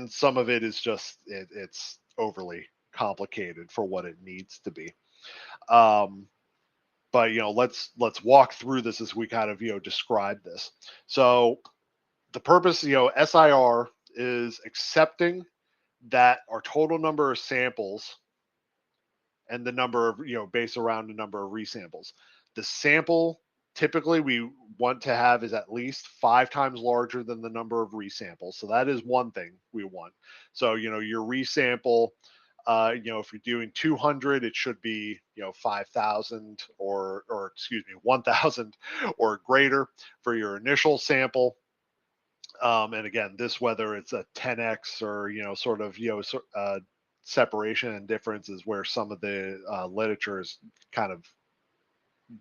some of it is just it's overly complicated for what it needs to be. But let's walk through this as we kind of describe this. So the purpose, SIR is accepting that our total number of samples and the number of based around the number of resamples. The sample typically we want to have is at least 5 times larger than the number of resamples. So that is one thing we want. So your resample, if you're doing 200, it should be 5,000 or excuse me 1,000 or greater for your initial sample. And again, this, whether it's a 10x or sort of separation and difference, is where some of the literature is kind of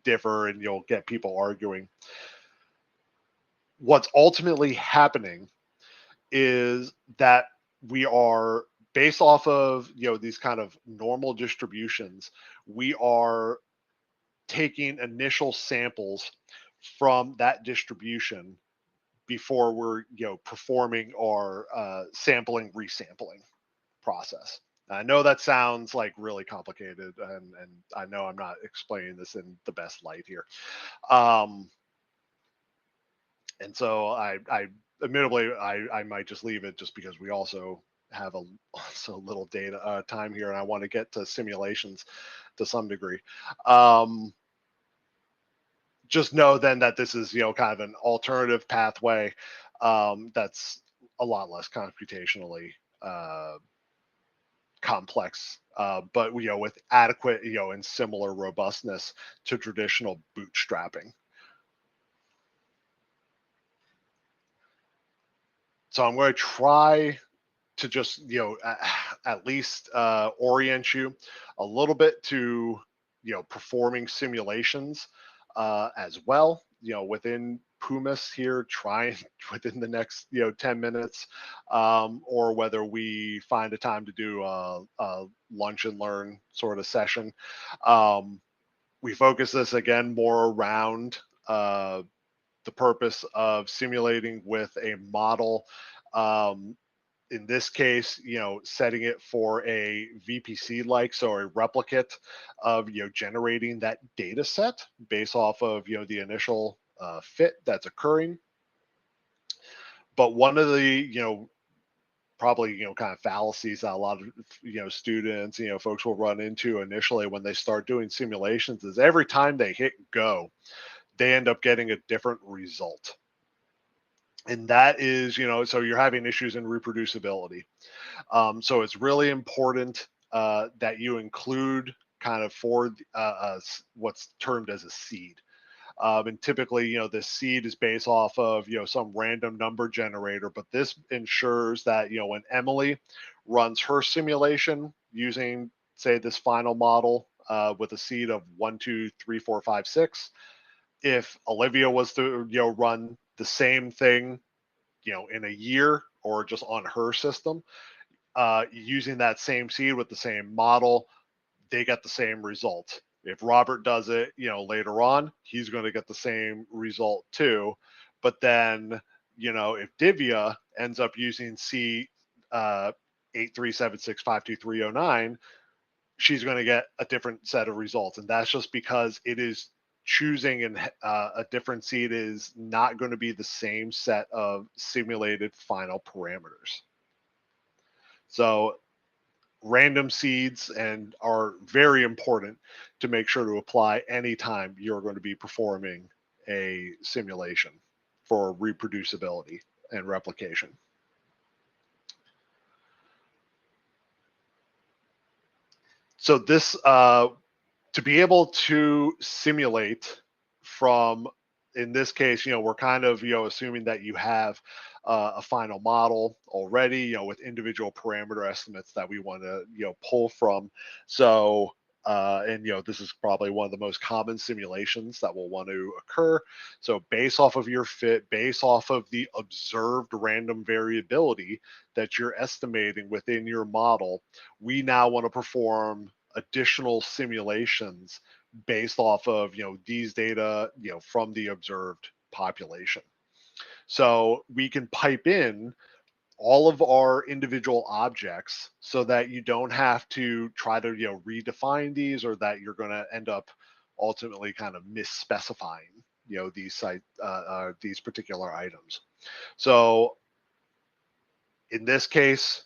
differ, and you'll get people arguing. What's ultimately happening is that we are, based off of these kind of normal distributions, we are taking initial samples from that distribution before we're performing our sampling resampling process. I know that sounds like really complicated, and I know I'm not explaining this in the best light here. And so I admittedly, I might just leave it, just because we also have so little data time here, and I want to get to simulations to some degree. Just know then that this is kind of an alternative pathway that's a lot less computationally complex, but with adequate and similar robustness to traditional bootstrapping. So I'm going to try to just at least orient you a little bit to performing simulations as well, within Pumas here, trying within the next 10 minutes, or whether we find a time to do a lunch and learn sort of session. We focus this again more around the purpose of simulating with a model. In this case, setting it for a VPC so a replicate of generating that data set based off of the initial fit that's occurring. But one of the probably kind of fallacies that a lot of students folks will run into initially when they start doing simulations is every time they hit go, they end up getting a different result. And that is, so you're having issues in reproducibility. So it's really important that you include kind of for what's termed as a seed. And typically, the seed is based off of, some random number generator, but this ensures that, when Emily runs her simulation using, say, this final model with a seed of 1, 2, 3, 4, 5, 6, if Olivia was to, run the same thing, in a year or just on her system, using that same seed with the same model, they get the same result. If Robert does it, later on, he's going to get the same result too. But then, if Divya ends up using C 83765239, she's going to get a different set of results. And that's just because it is choosing a different seed is not going to be the same set of simulated final parameters. So random seeds are very important to make sure to apply anytime you're going to be performing a simulation for reproducibility and replication. So this, to be able to simulate from, in this case, we're kind of, assuming that you have a final model already, with individual parameter estimates that we want to, pull from. So And this is probably one of the most common simulations that will want to occur. So based off of your fit, based off of the observed random variability that you're estimating within your model, we now want to perform additional simulations based off of these data from the observed population. So we can pipe in all of our individual objects so that you don't have to try to redefine these, or that you're going to end up ultimately kind of misspecifying these particular items. So in this case,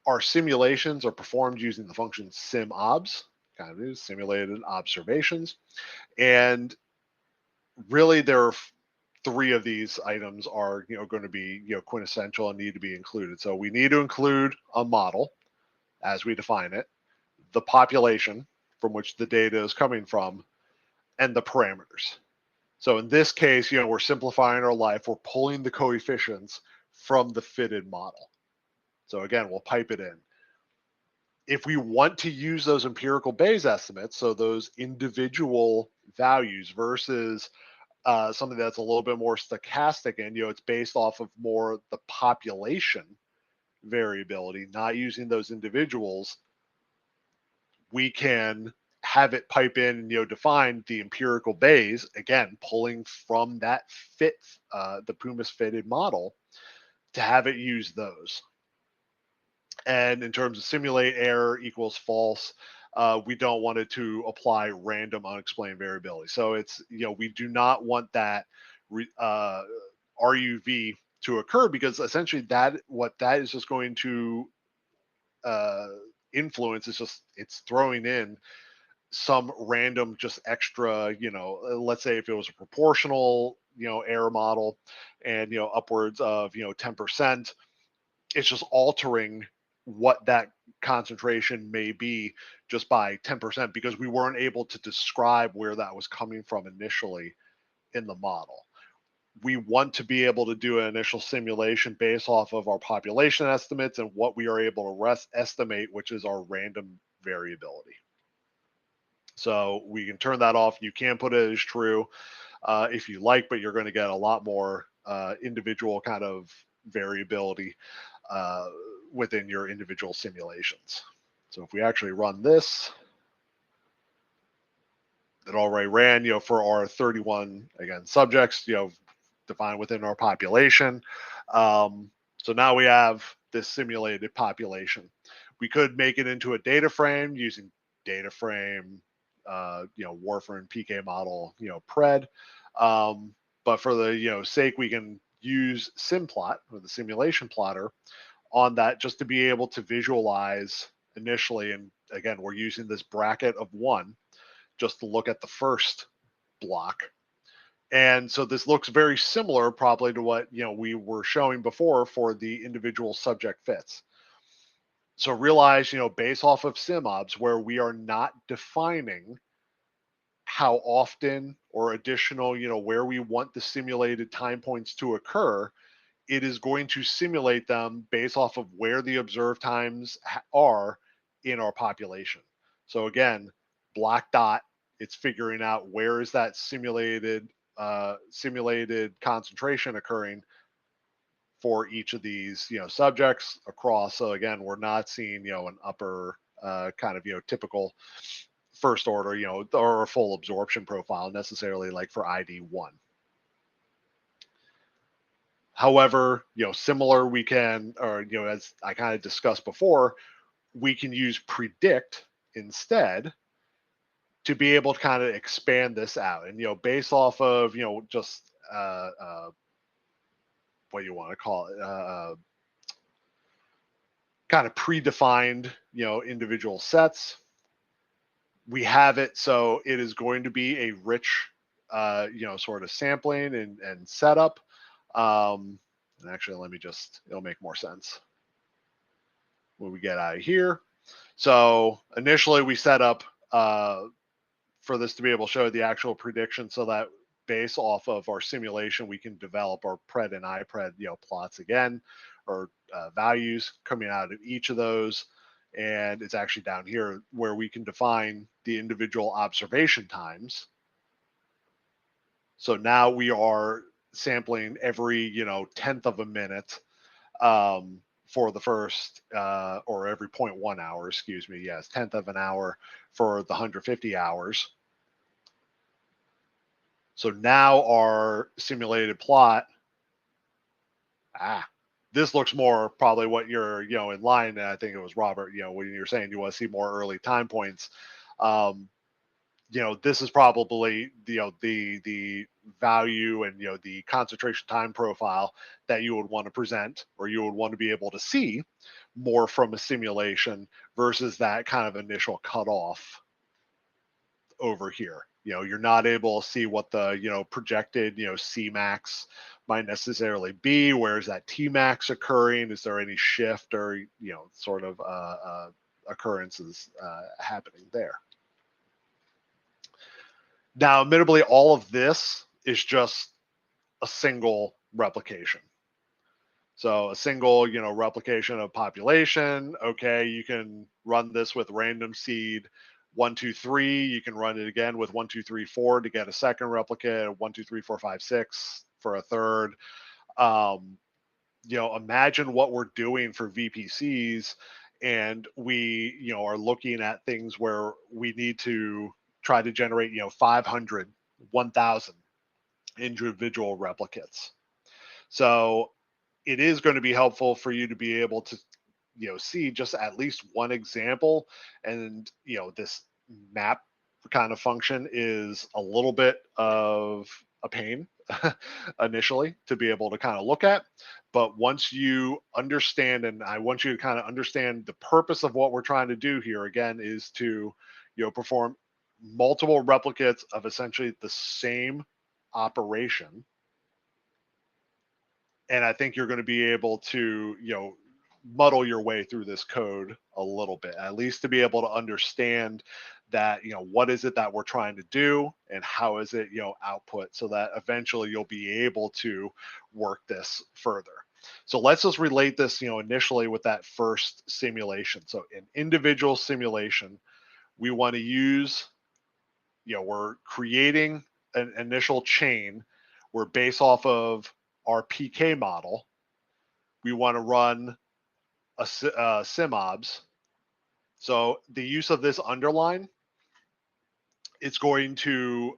our simulations are performed using the function simobs, kind of simulated observations, and really there are three of these items are going to be quintessential and need to be included. So we need to include a model as we define it, the population from which the data is coming from, and the parameters. So in this case, we're simplifying our life. We're pulling the coefficients from the fitted model. So again, we'll pipe it in. If we want to use those empirical Bayes estimates, so those individual values versus something that's a little bit more stochastic, and it's based off of more the population variability, not using those individuals, we can have it pipe in and define the empirical Bayes, again pulling from that fit, the Pumas fitted model, to have it use those. And in terms of simulate error equals false, we don't want it to apply random unexplained variability. So it's, we do not want that RUV to occur, because essentially what that is just going to influence is it's throwing in some random just extra, let's say if it was a proportional, error model, and, upwards of, 10%, it's just altering what that concentration may be just by 10%, because we weren't able to describe where that was coming from initially in the model. We want to be able to do an initial simulation based off of our population estimates and what we are able to estimate, which is our random variability. So we can turn that off. You can put it as true if you like, but you're going to get a lot more individual kind of variability within your individual simulations. So if we actually run this, it already ran, for our 31, again, subjects, defined within our population. So now we have this simulated population. We could make it into a data frame using data frame, Warfarin PK model, pred. But for the sake, we can use simplot, or the simulation plotter, on that, just to be able to visualize initially. And again, we're using this bracket of 1 just to look at the first block. And so this looks very similar probably to what we were showing before for the individual subject fits. So realize, based off of simobs, where we are not defining how often or additional, where we want the simulated time points to occur, it is going to simulate them based off of where the observed times are in our population. So again, black dot, it's figuring out where is that simulated concentration occurring for each of these subjects across. So again, we're not seeing an upper kind of typical first order or a full absorption profile necessarily, like for ID1. However, similar, we can, or as I kind of discussed before, we can use predict instead to be able to kind of expand this out, and based off of just what you want to call it, kind of predefined individual sets. We have it, so it is going to be a rich sort of sampling and setup. And actually, let me it'll make more sense when we get out of here. So initially we set up for this to be able to show the actual prediction, so that based off of our simulation, we can develop our pred and IPred plots again, or values coming out of each of those. And it's actually down here where we can define the individual observation times. So now we are sampling every, 10th of a minute for the first, or every 0.1 hour, excuse me. Yes, 10th of an hour for the 150 hours. So now our simulated plot, this looks more probably what you're, in line. I think it was Robert, when you're saying you want to see more early time points. This is probably the value and the concentration time profile that you would want to present, or you would want to be able to see more from a simulation versus that kind of initial cutoff over here. You're not able to see what the projected Cmax might necessarily be. Where is that Tmax occurring? Is there any shift or sort of occurrences happening there? Now, admittedly, all of this is just a single replication. So a single, replication of population. Okay, you can run this with random seed 1, 2, 3. You can run it again with 1, 2, 3, 4 to get a second replicate. 1, 2, 3, 4, 5, 6 for a third. Imagine what we're doing for VPCs, and we, are looking at things where we need to try to generate, 500, 1,000 individual replicates. So it is going to be helpful for you to be able to, see just at least one example. And, this map kind of function is a little bit of a pain initially to be able to kind of look at. But once you understand, and I want you to kind of understand the purpose of what we're trying to do here, again, is to, perform multiple replicates of essentially the same operation. And I think you're going to be able to, muddle your way through this code a little bit, at least to be able to understand that, what is it that we're trying to do and how is it, output, so that eventually you'll be able to work this further. So let's just relate this, initially with that first simulation. So an individual simulation, we want to use, we're creating an initial chain. We're based off of our PK model. We want to run a simobs. So the use of this underline, it's going to,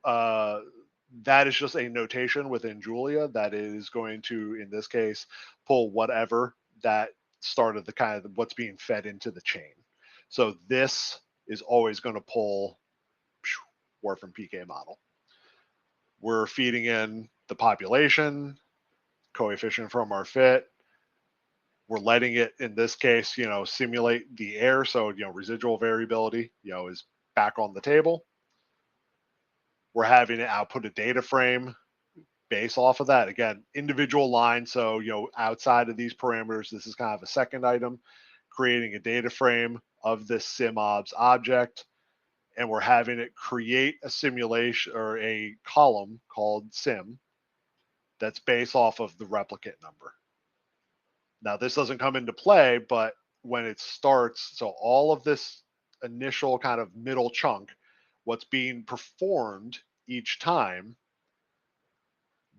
that is just a notation within Julia that is going to, in this case, pull whatever that started the kind of what's being fed into the chain. So this is always going to pull word from PK model. We're feeding in the population, coefficient from our fit. We're letting it, in this case, simulate the air. So, residual variability, is back on the table. We're having it output a data frame based off of that. Again, individual line. So, outside of these parameters, this is kind of a second item, creating a data frame of this simobs object. And we're having it create a simulation or a column called sim that's based off of the replicate number. Now, this doesn't come into play, but when it starts, so all of this initial kind of middle chunk, what's being performed each time,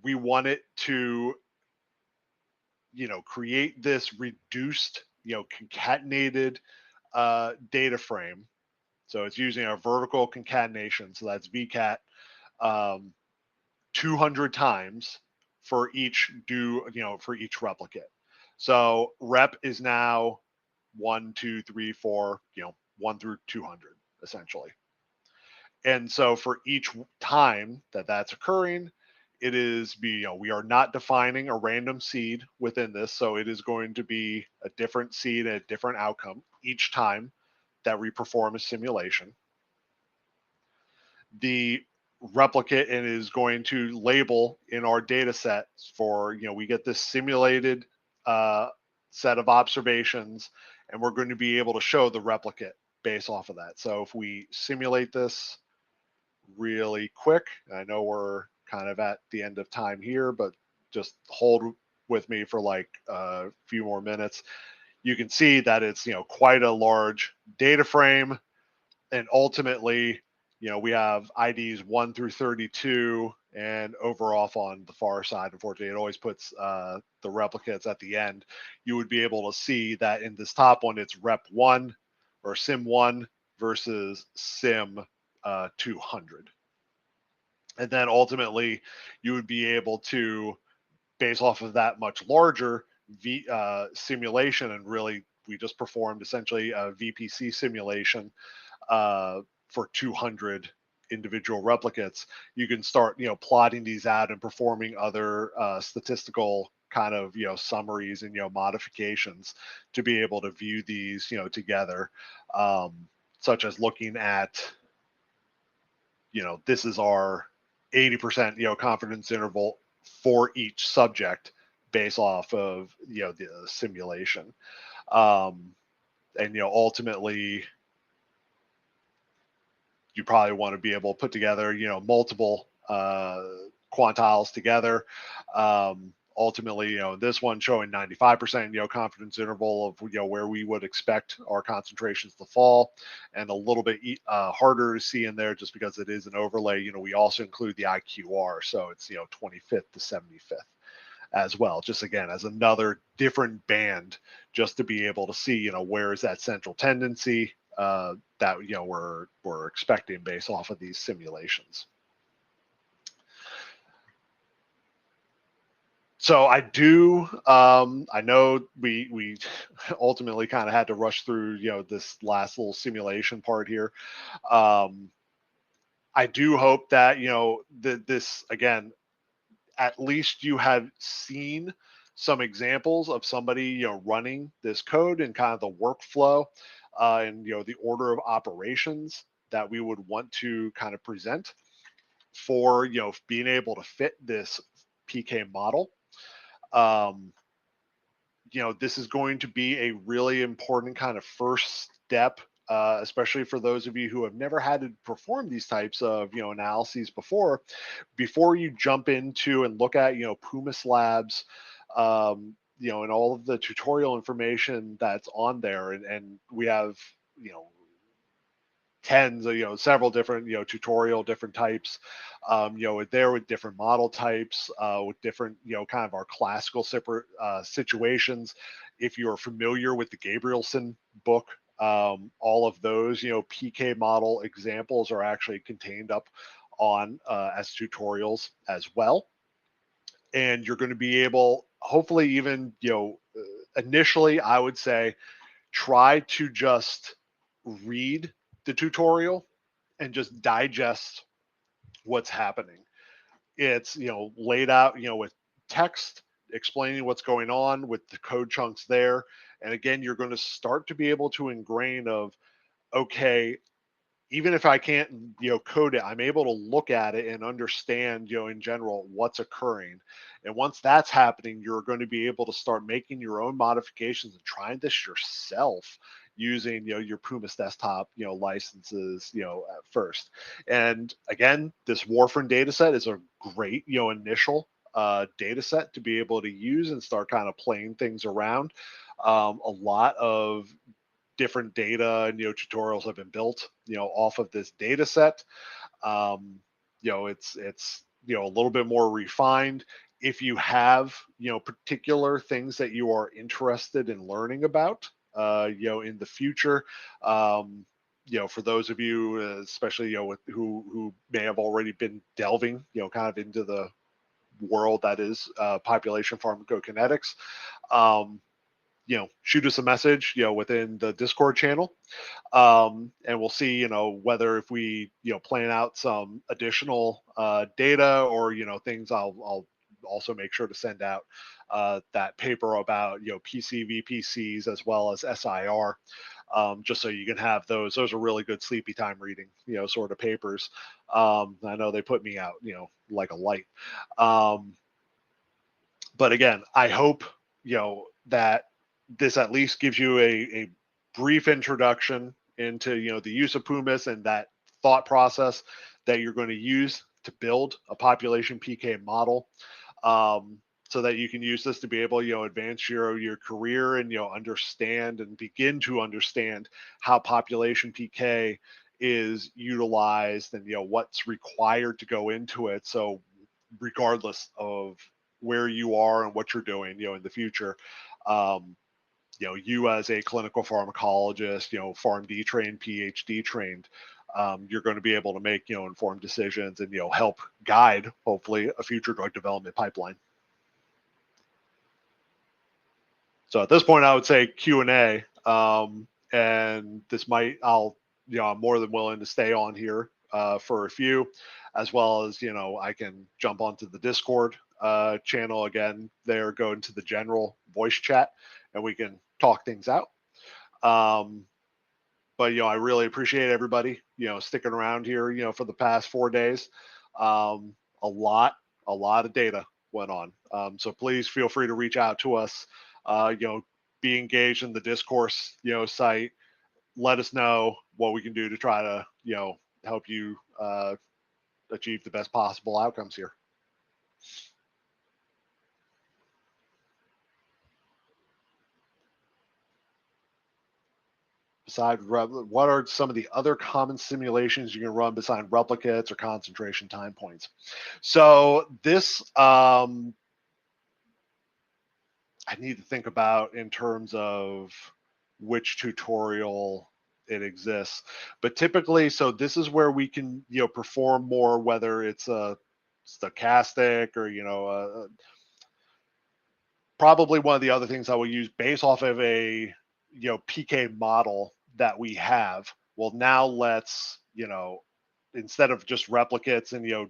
we want it to, create this reduced, concatenated data frame. So it's using our vertical concatenation. So that's VCAT 200 times for each for each replicate. So rep is now 1, 2, 3, 4, 1 through 200 essentially. And so for each time that that's occurring, it is we are not defining a random seed within this. So it is going to be a different seed, a different outcome each time that we perform a simulation. The replicate and is going to label in our data sets for, we get this simulated set of observations, and we're going to be able to show the replicate based off of that. So if we simulate this really quick, I know we're kind of at the end of time here, but just hold with me for like a few more minutes. you can see that it's, quite a large data frame. And ultimately, we have IDs 1 through 32, and over off on the far side, unfortunately, it always puts the replicates at the end. You would be able to see that in this top one, it's rep 1 or sim 1 versus sim 200. And then ultimately, you would be able to, based off of that much larger simulation, and really, we just performed essentially a VPC simulation for 200 individual replicates. You can start, plotting these out and performing other statistical kind of, summaries and, modifications to be able to view these, together, such as looking at, this is our 80%, confidence interval for each subject based off of, the simulation. And, ultimately, you probably want to be able to put together, multiple quantiles together. Ultimately, this one showing 95%, confidence interval of, where we would expect our concentrations to fall, and a little bit harder to see in there just because it is an overlay. We also include the IQR, so it's, 25th to 75th as well, just again as another different band, just to be able to see, where is that central tendency that we're expecting based off of these simulations. So I do, I know we ultimately kind of had to rush through, this last little simulation part here. I do hope that, this, again, at least you have seen some examples of somebody, running this code and kind of the workflow and, the order of operations that we would want to kind of present for, being able to fit this PK model. This is going to be a really important kind of first step, especially for those of you who have never had to perform these types of, analyses before you jump into and look at, Pumas Labs, and all of the tutorial information that's on there. And we have, tens of, several different, tutorial different types, there with different model types, with different, kind of our classical situations. If you're familiar with the Gabrielson book, all of those, PK model examples are actually contained up on as tutorials as well. And you're going to be able, hopefully, even, initially, I would say, try to just read the tutorial and just digest what's happening. It's, laid out, with text explaining what's going on with the code chunks there. And again, you're going to start to be able to ingrain of, okay, even if I can't, code it, I'm able to look at it and understand, in general, what's occurring. And once that's happening, you're going to be able to start making your own modifications and trying this yourself using, your Pumas desktop, licenses, at first. And again, this warfarin data set is a great, initial data set to be able to use and start kind of playing things around. A lot of different data and, tutorials have been built, off of this data set. It's a little bit more refined. If you have, particular things that you are interested in learning about, in the future, for those of you, especially, who may have already been delving, kind of into the world that is population pharmacokinetics, shoot us a message, within the Discord channel. And we'll see, whether if we, plan out some additional data or, things I'll also make sure to send out that paper about, PCVPCs as well as SIR, just so you can have those. Those are really good sleepy time reading, sort of papers. I know they put me out, like a light. But again, I hope, that this at least gives you a brief introduction into, the use of Pumas and that thought process that you're going to use to build a population PK model. so that you can use this to be able, advance your career and, understand and begin to understand how population PK is utilized and, what's required to go into it. So regardless of where you are and what you're doing, in the future, um, you as a clinical pharmacologist, PharmD trained, PhD trained, you're going to be able to make, informed decisions and, help guide, hopefully, a future drug development pipeline. So at this point, I would say Q&A, and this might, I'm more than willing to stay on here for a few, as well as, I can jump onto the Discord channel again there, go into the general voice chat, and we can talk things out. But, I really appreciate everybody, sticking around here, for the past 4 days. A lot of data went on. So please feel free to reach out to us, be engaged in the discourse, site. Let us know what we can do to try to, help you achieve the best possible outcomes here. Besides, what are some of the other common simulations you can run besides replicates or concentration time points? So this, I need to think about in terms of which tutorial it exists, but typically, so this is where we can, perform more, whether it's a stochastic or, probably one of the other things I will use based off of a, PK model that we have. Well, now let's, instead of just replicates and,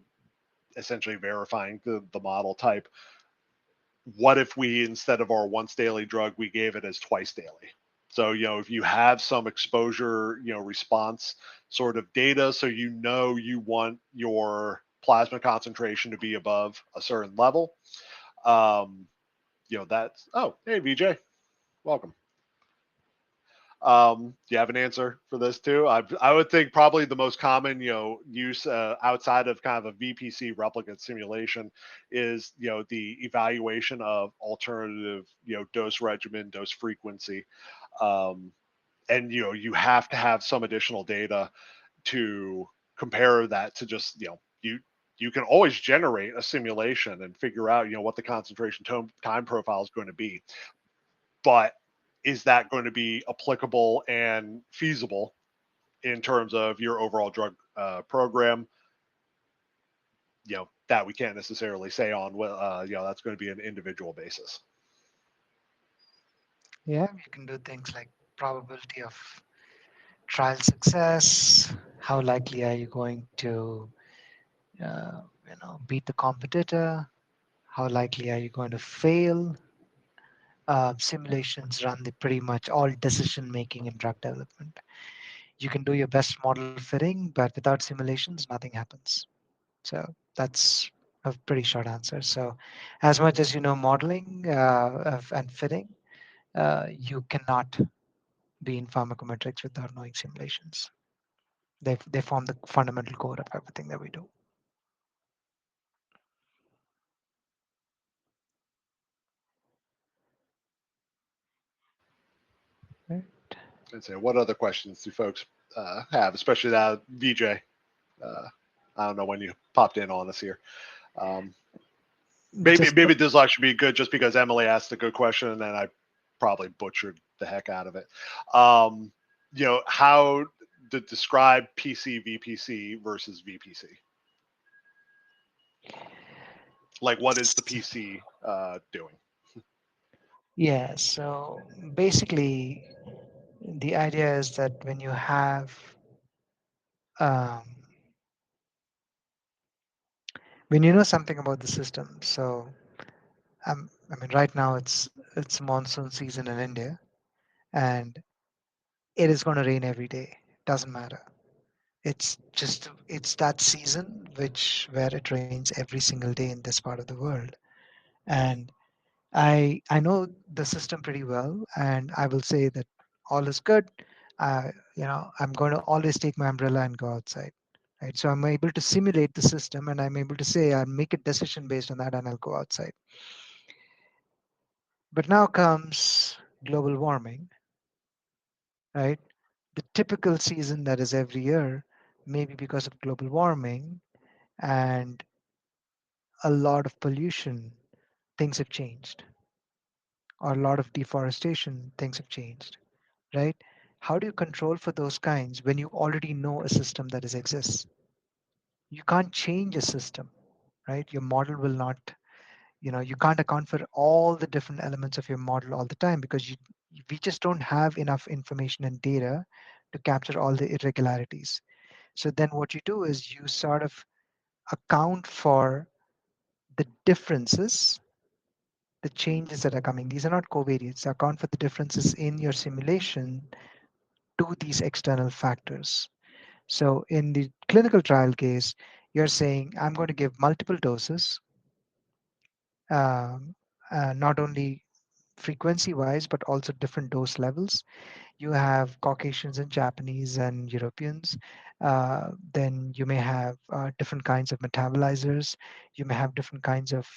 essentially verifying the model type, what if we, instead of our once daily drug, we gave it as twice daily? So, if you have some exposure, response sort of data, so you want your plasma concentration to be above a certain level, that's, oh, hey, VJ, welcome. Do you have an answer for this too? I would think probably the most common, use outside of kind of a VPC replicate simulation is, the evaluation of alternative, dose regimen, dose frequency. And, you have to have some additional data to compare that to just, you can always generate a simulation and figure out, what the concentration time profile is going to be. But is that going to be applicable and feasible in terms of your overall drug program? That we can't necessarily say on, that's going to be an individual basis. Yeah, you can do things like probability of trial success. How likely are you going to, beat the competitor? How likely are you going to fail? Simulations run the pretty much all decision making in drug development. You can do your best model fitting, but without simulations, nothing happens. So that's a pretty short answer. So, as much as you know modeling and fitting, you cannot be in pharmacometrics without knowing simulations. They form the fundamental core of everything that we do. Right. And say, what other questions do folks have, especially that VJ? I don't know when you popped in on us here. Maybe this will actually be good just because Emily asked a good question and I probably butchered the heck out of it. How to describe PC VPC versus VPC? Like, what is the PC doing? Yeah, so basically, the idea is that when you have um, when you know something about the system, so I mean, right now it's monsoon season in India, and it is going to rain every day. Doesn't matter. It's that season where it rains every single day in this part of the world, and I know the system pretty well, and I will say that all is good. I'm going to always take my umbrella and go outside, right? So I'm able to simulate the system, and I'm able to say and make a decision based on that, and I'll go outside. But now comes global warming, right? The typical season that is every year, maybe because of global warming and a lot of pollution, things have changed, or a lot of deforestation, things have changed, right? How do you control for those kinds when you already know a system that is exists? You can't change a system, right? Your model will not, you can't account for all the different elements of your model all the time because we just don't have enough information and data to capture all the irregularities. So then what you do is you sort of account for the differences, the changes that are coming. These are not covariates. Account for the differences in your simulation to these external factors. So in the clinical trial case, you're saying, I'm going to give multiple doses, um, not only frequency wise, but also different dose levels. You have Caucasians and Japanese and Europeans. Then you may have different kinds of metabolizers. You may have different kinds of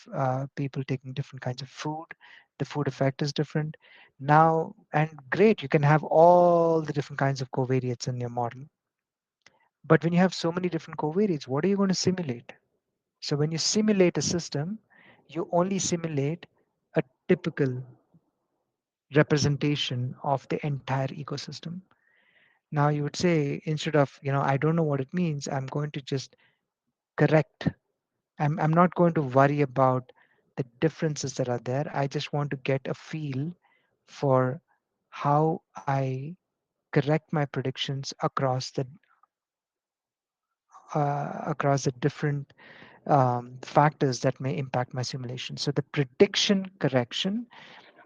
people taking different kinds of food. The food effect is different. Now, and great, you can have all the different kinds of covariates in your model. But when you have so many different covariates, what are you going to simulate? So when you simulate a system, you only simulate a typical representation of the entire ecosystem. Now you would say, instead of, I don't know what it means, I'm going to just correct. I'm not going to worry about the differences that are there. I just want to get a feel for how I correct my predictions across the different factors that may impact my simulation. So the prediction correction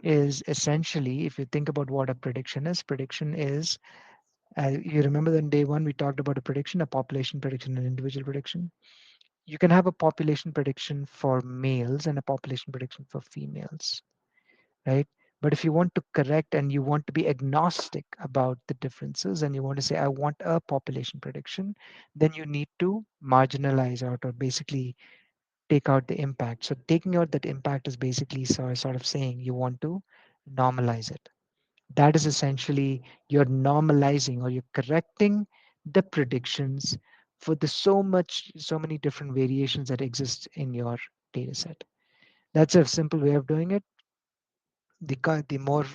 is essentially, if you think about what a prediction is, you remember that in day one we talked about a prediction, a population prediction, and individual prediction. You can have a population prediction for males and a population prediction for females, right? But if you want to correct and you want to be agnostic about the differences and you want to say, I want a population prediction, then you need to marginalize out or basically take out the impact. So taking out that impact is basically sort of saying you want to normalize it. That is essentially you're normalizing or you're correcting the predictions for the so many different variations that exist in your data set. That's a simple way of doing it. The more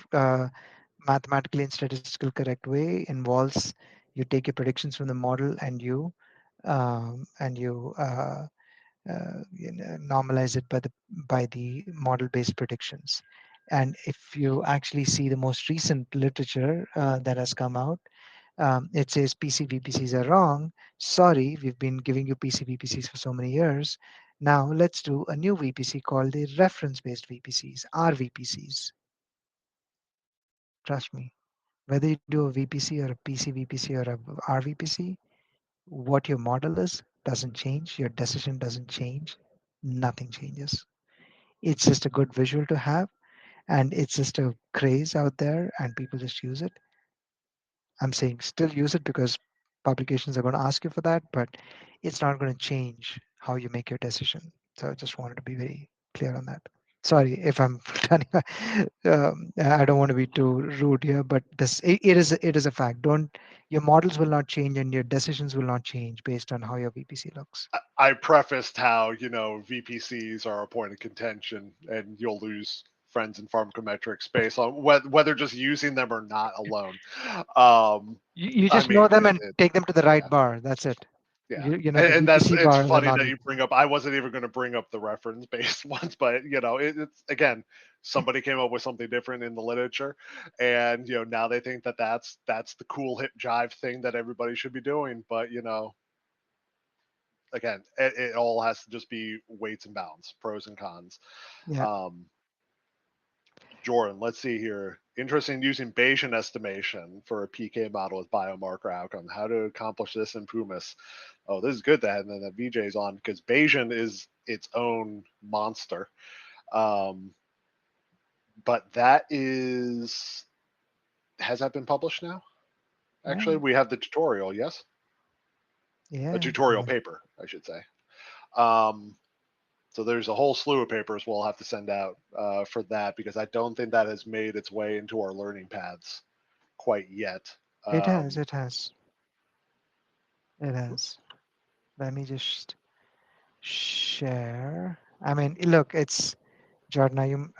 mathematically and statistical correct way involves you take your predictions from the model and you normalize it by the model-based predictions. And if you actually see the most recent literature that has come out, it says PCVPCs are wrong. Sorry, we've been giving you PCVPCs for so many years. Now let's do a new VPC called the reference-based VPCs, RVPCs. Trust me, whether you do a VPC or a PCVPC or a RVPC, what your model is doesn't change. Your decision doesn't change. Nothing changes. It's just a good visual to have, and it's just a craze out there, and people just use it. I'm saying still use it because publications are going to ask you for that, but it's not going to change how you make your decision. So I just wanted to be very clear on that. Sorry if I'm turning. I don't want to be too rude here, but it is a fact. Don't Your models will not change and your decisions will not change based on how your VPC looks. I prefaced how VPCs are a point of contention, and you'll lose friends in pharmacometrics based on whether just using them or not alone. You I just know mean, them and take them to the right yeah, bar. That's it. yeah, The and that's VPC it's bar and the funny that you non-VPC. bring up. I wasn't even going to bring up the reference based ones, but it's again somebody came up with something different in the literature, and now they think that that's the cool hip jive thing that everybody should be doing, but again, it all has to just be weights and balance, pros and cons. Yeah. Um, Jordan, let's see here. Interesting using Bayesian estimation for a PK model with biomarker outcome. How to accomplish this in Pumas? Oh, this is good that VJ's on because Bayesian is its own monster. Um, but that has that been published now? Yeah. Actually, we have the tutorial. Yes, a Yeah. tutorial paper, I should say. Um, So there's a whole slew of papers we'll have to send out for that, because I don't think that has made its way into our learning paths quite yet. It has, Um, it has, it has. Let me just share. I mean, look, it's Jordan.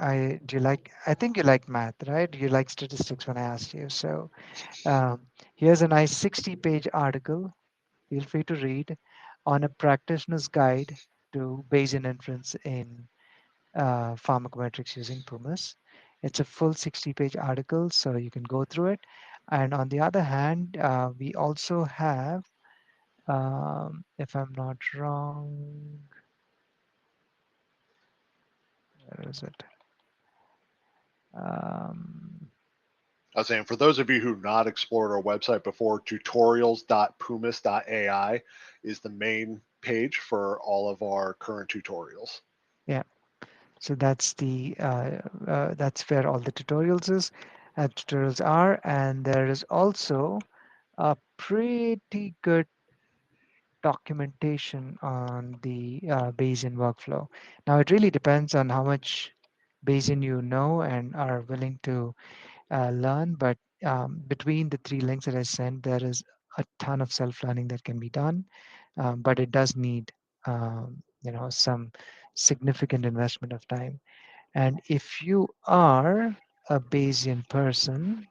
Do you like? I think you like math, right? You like statistics when I asked you. So here's a nice 60-page article. Feel free to read on a practitioner's guide to Bayesian inference in pharmacometrics using Pumas. It's a full 60-page article, so you can go through it. And on the other hand, we also have, if I'm not wrong, where is it? Um, I was saying, for those of you who've not explored our website before, tutorials.pumas.ai is the main page for all of our current tutorials. yeah, so that's where all the tutorials are, and there is also a pretty good documentation on the Bayesian workflow. Now, it really depends on how much Bayesian you know and are willing to learn, but between the three links that I sent, there is a ton of self-learning that can be done, but it does need some significant investment of time. And if you are a Bayesian person,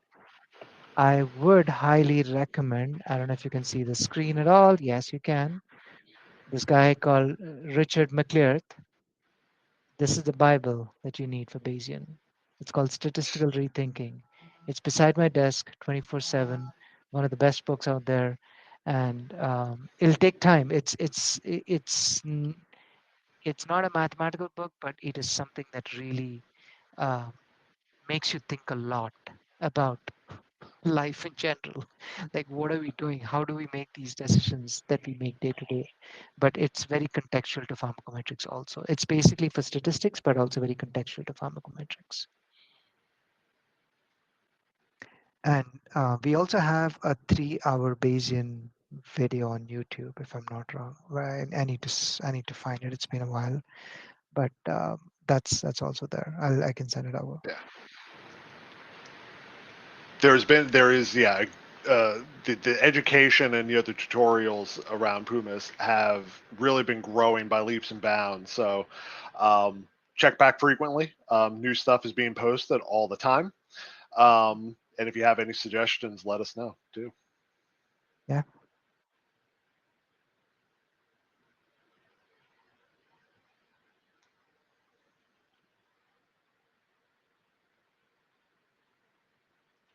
I would highly recommend, I don't know if you can see the screen at all. Yes, you can. This guy called Richard McClearth. This is the Bible that you need for Bayesian. It's called Statistical Rethinking. It's beside my desk 24/7, one of the best books out there. And it'll take time. It's not a mathematical book, but it is something that really uh, makes you think a lot about life in general. Like, what are we doing? How do we make these decisions that we make day to day? But it's very contextual to pharmacometrics also. It's basically for statistics, but also very contextual to pharmacometrics. And we also have a 3-hour Bayesian video on YouTube, if I'm not wrong. Right? I need to find it. It's been a while, but that's also there. I can send it over. Yeah. There is, yeah, the education and the other tutorials around Pumas have really been growing by leaps and bounds. So check back frequently. New stuff is being posted all the time. And if you have any suggestions, let us know too. Yeah.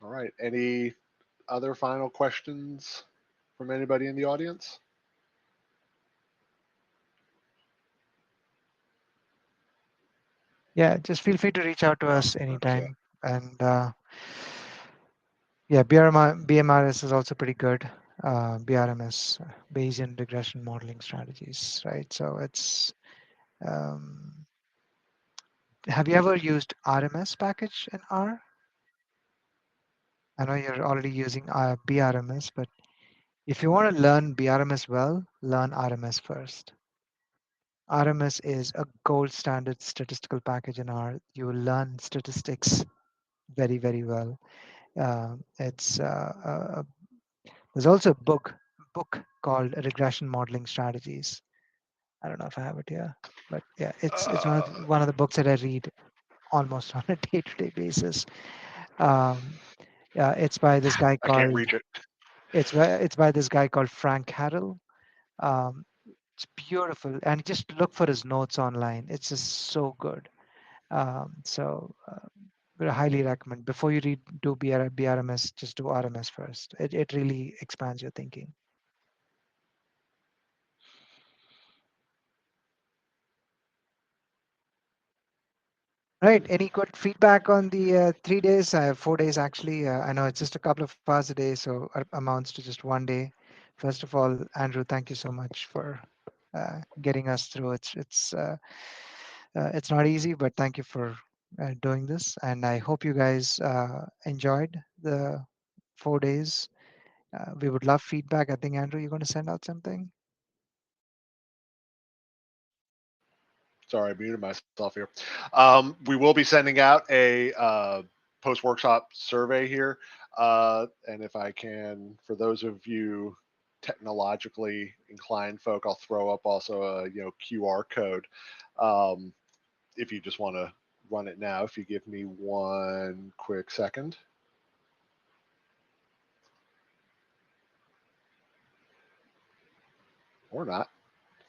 All right. Any other final questions from anybody in the audience? Yeah. Just feel free to reach out to No. us Okay. anytime. And yeah, BMRS is also pretty good. BRMS, Bayesian regression modeling strategies, right? So it's, um, have you ever used RMS package in R? I know you're already using BRMS, but if you want to learn BRMS well, learn RMS first. RMS is a gold standard statistical package in R. You will learn statistics very, very well. It's There's also a book called Regression Modeling Strategies. I don't know if I have it here, but yeah, it's Uh, one of the books that I read almost on a day-to-day basis. Um, yeah, it's by this guy I can't called reach it. it's by this guy called Frank Harrell. Um, it's beautiful, and just look for his notes online. It's just so good. Would highly recommend before you read do BRMS, just do RMS first. It really expands your thinking. Right. Any good feedback on the 3 days? 4 days actually. I know it's just a couple of hours a day, so it amounts to just one day. First of all, Andrew, thank you so much for getting us through. It's not easy, but thank you for doing this. And I hope you guys enjoyed the 4 days. We would love feedback. I think Andrew, you're going to send out something. Sorry, I muted myself here. We will be sending out a post-workshop survey here. And if I can, for those of you technologically inclined folk, I'll throw up also a QR code. If you just want to run it now, if you give me one quick second. Or not.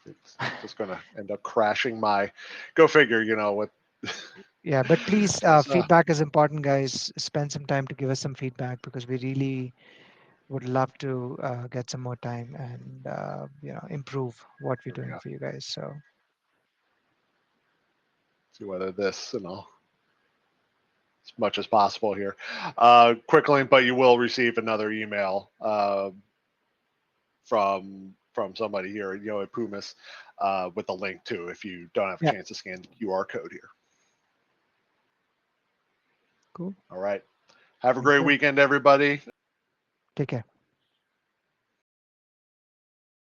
It's just going to end up crashing my, go figure, what. Yeah, but please, feedback is important, guys. Spend some time to give us some feedback because we really would love to get some more time and improve what we're doing for you guys. So see whether this and I'll as much as possible here. Quick link, but you will receive another email from somebody here, at Pumas, with the link too, if you don't have a chance to scan the QR code here. Cool. All right. Have a great weekend, everybody. Take care.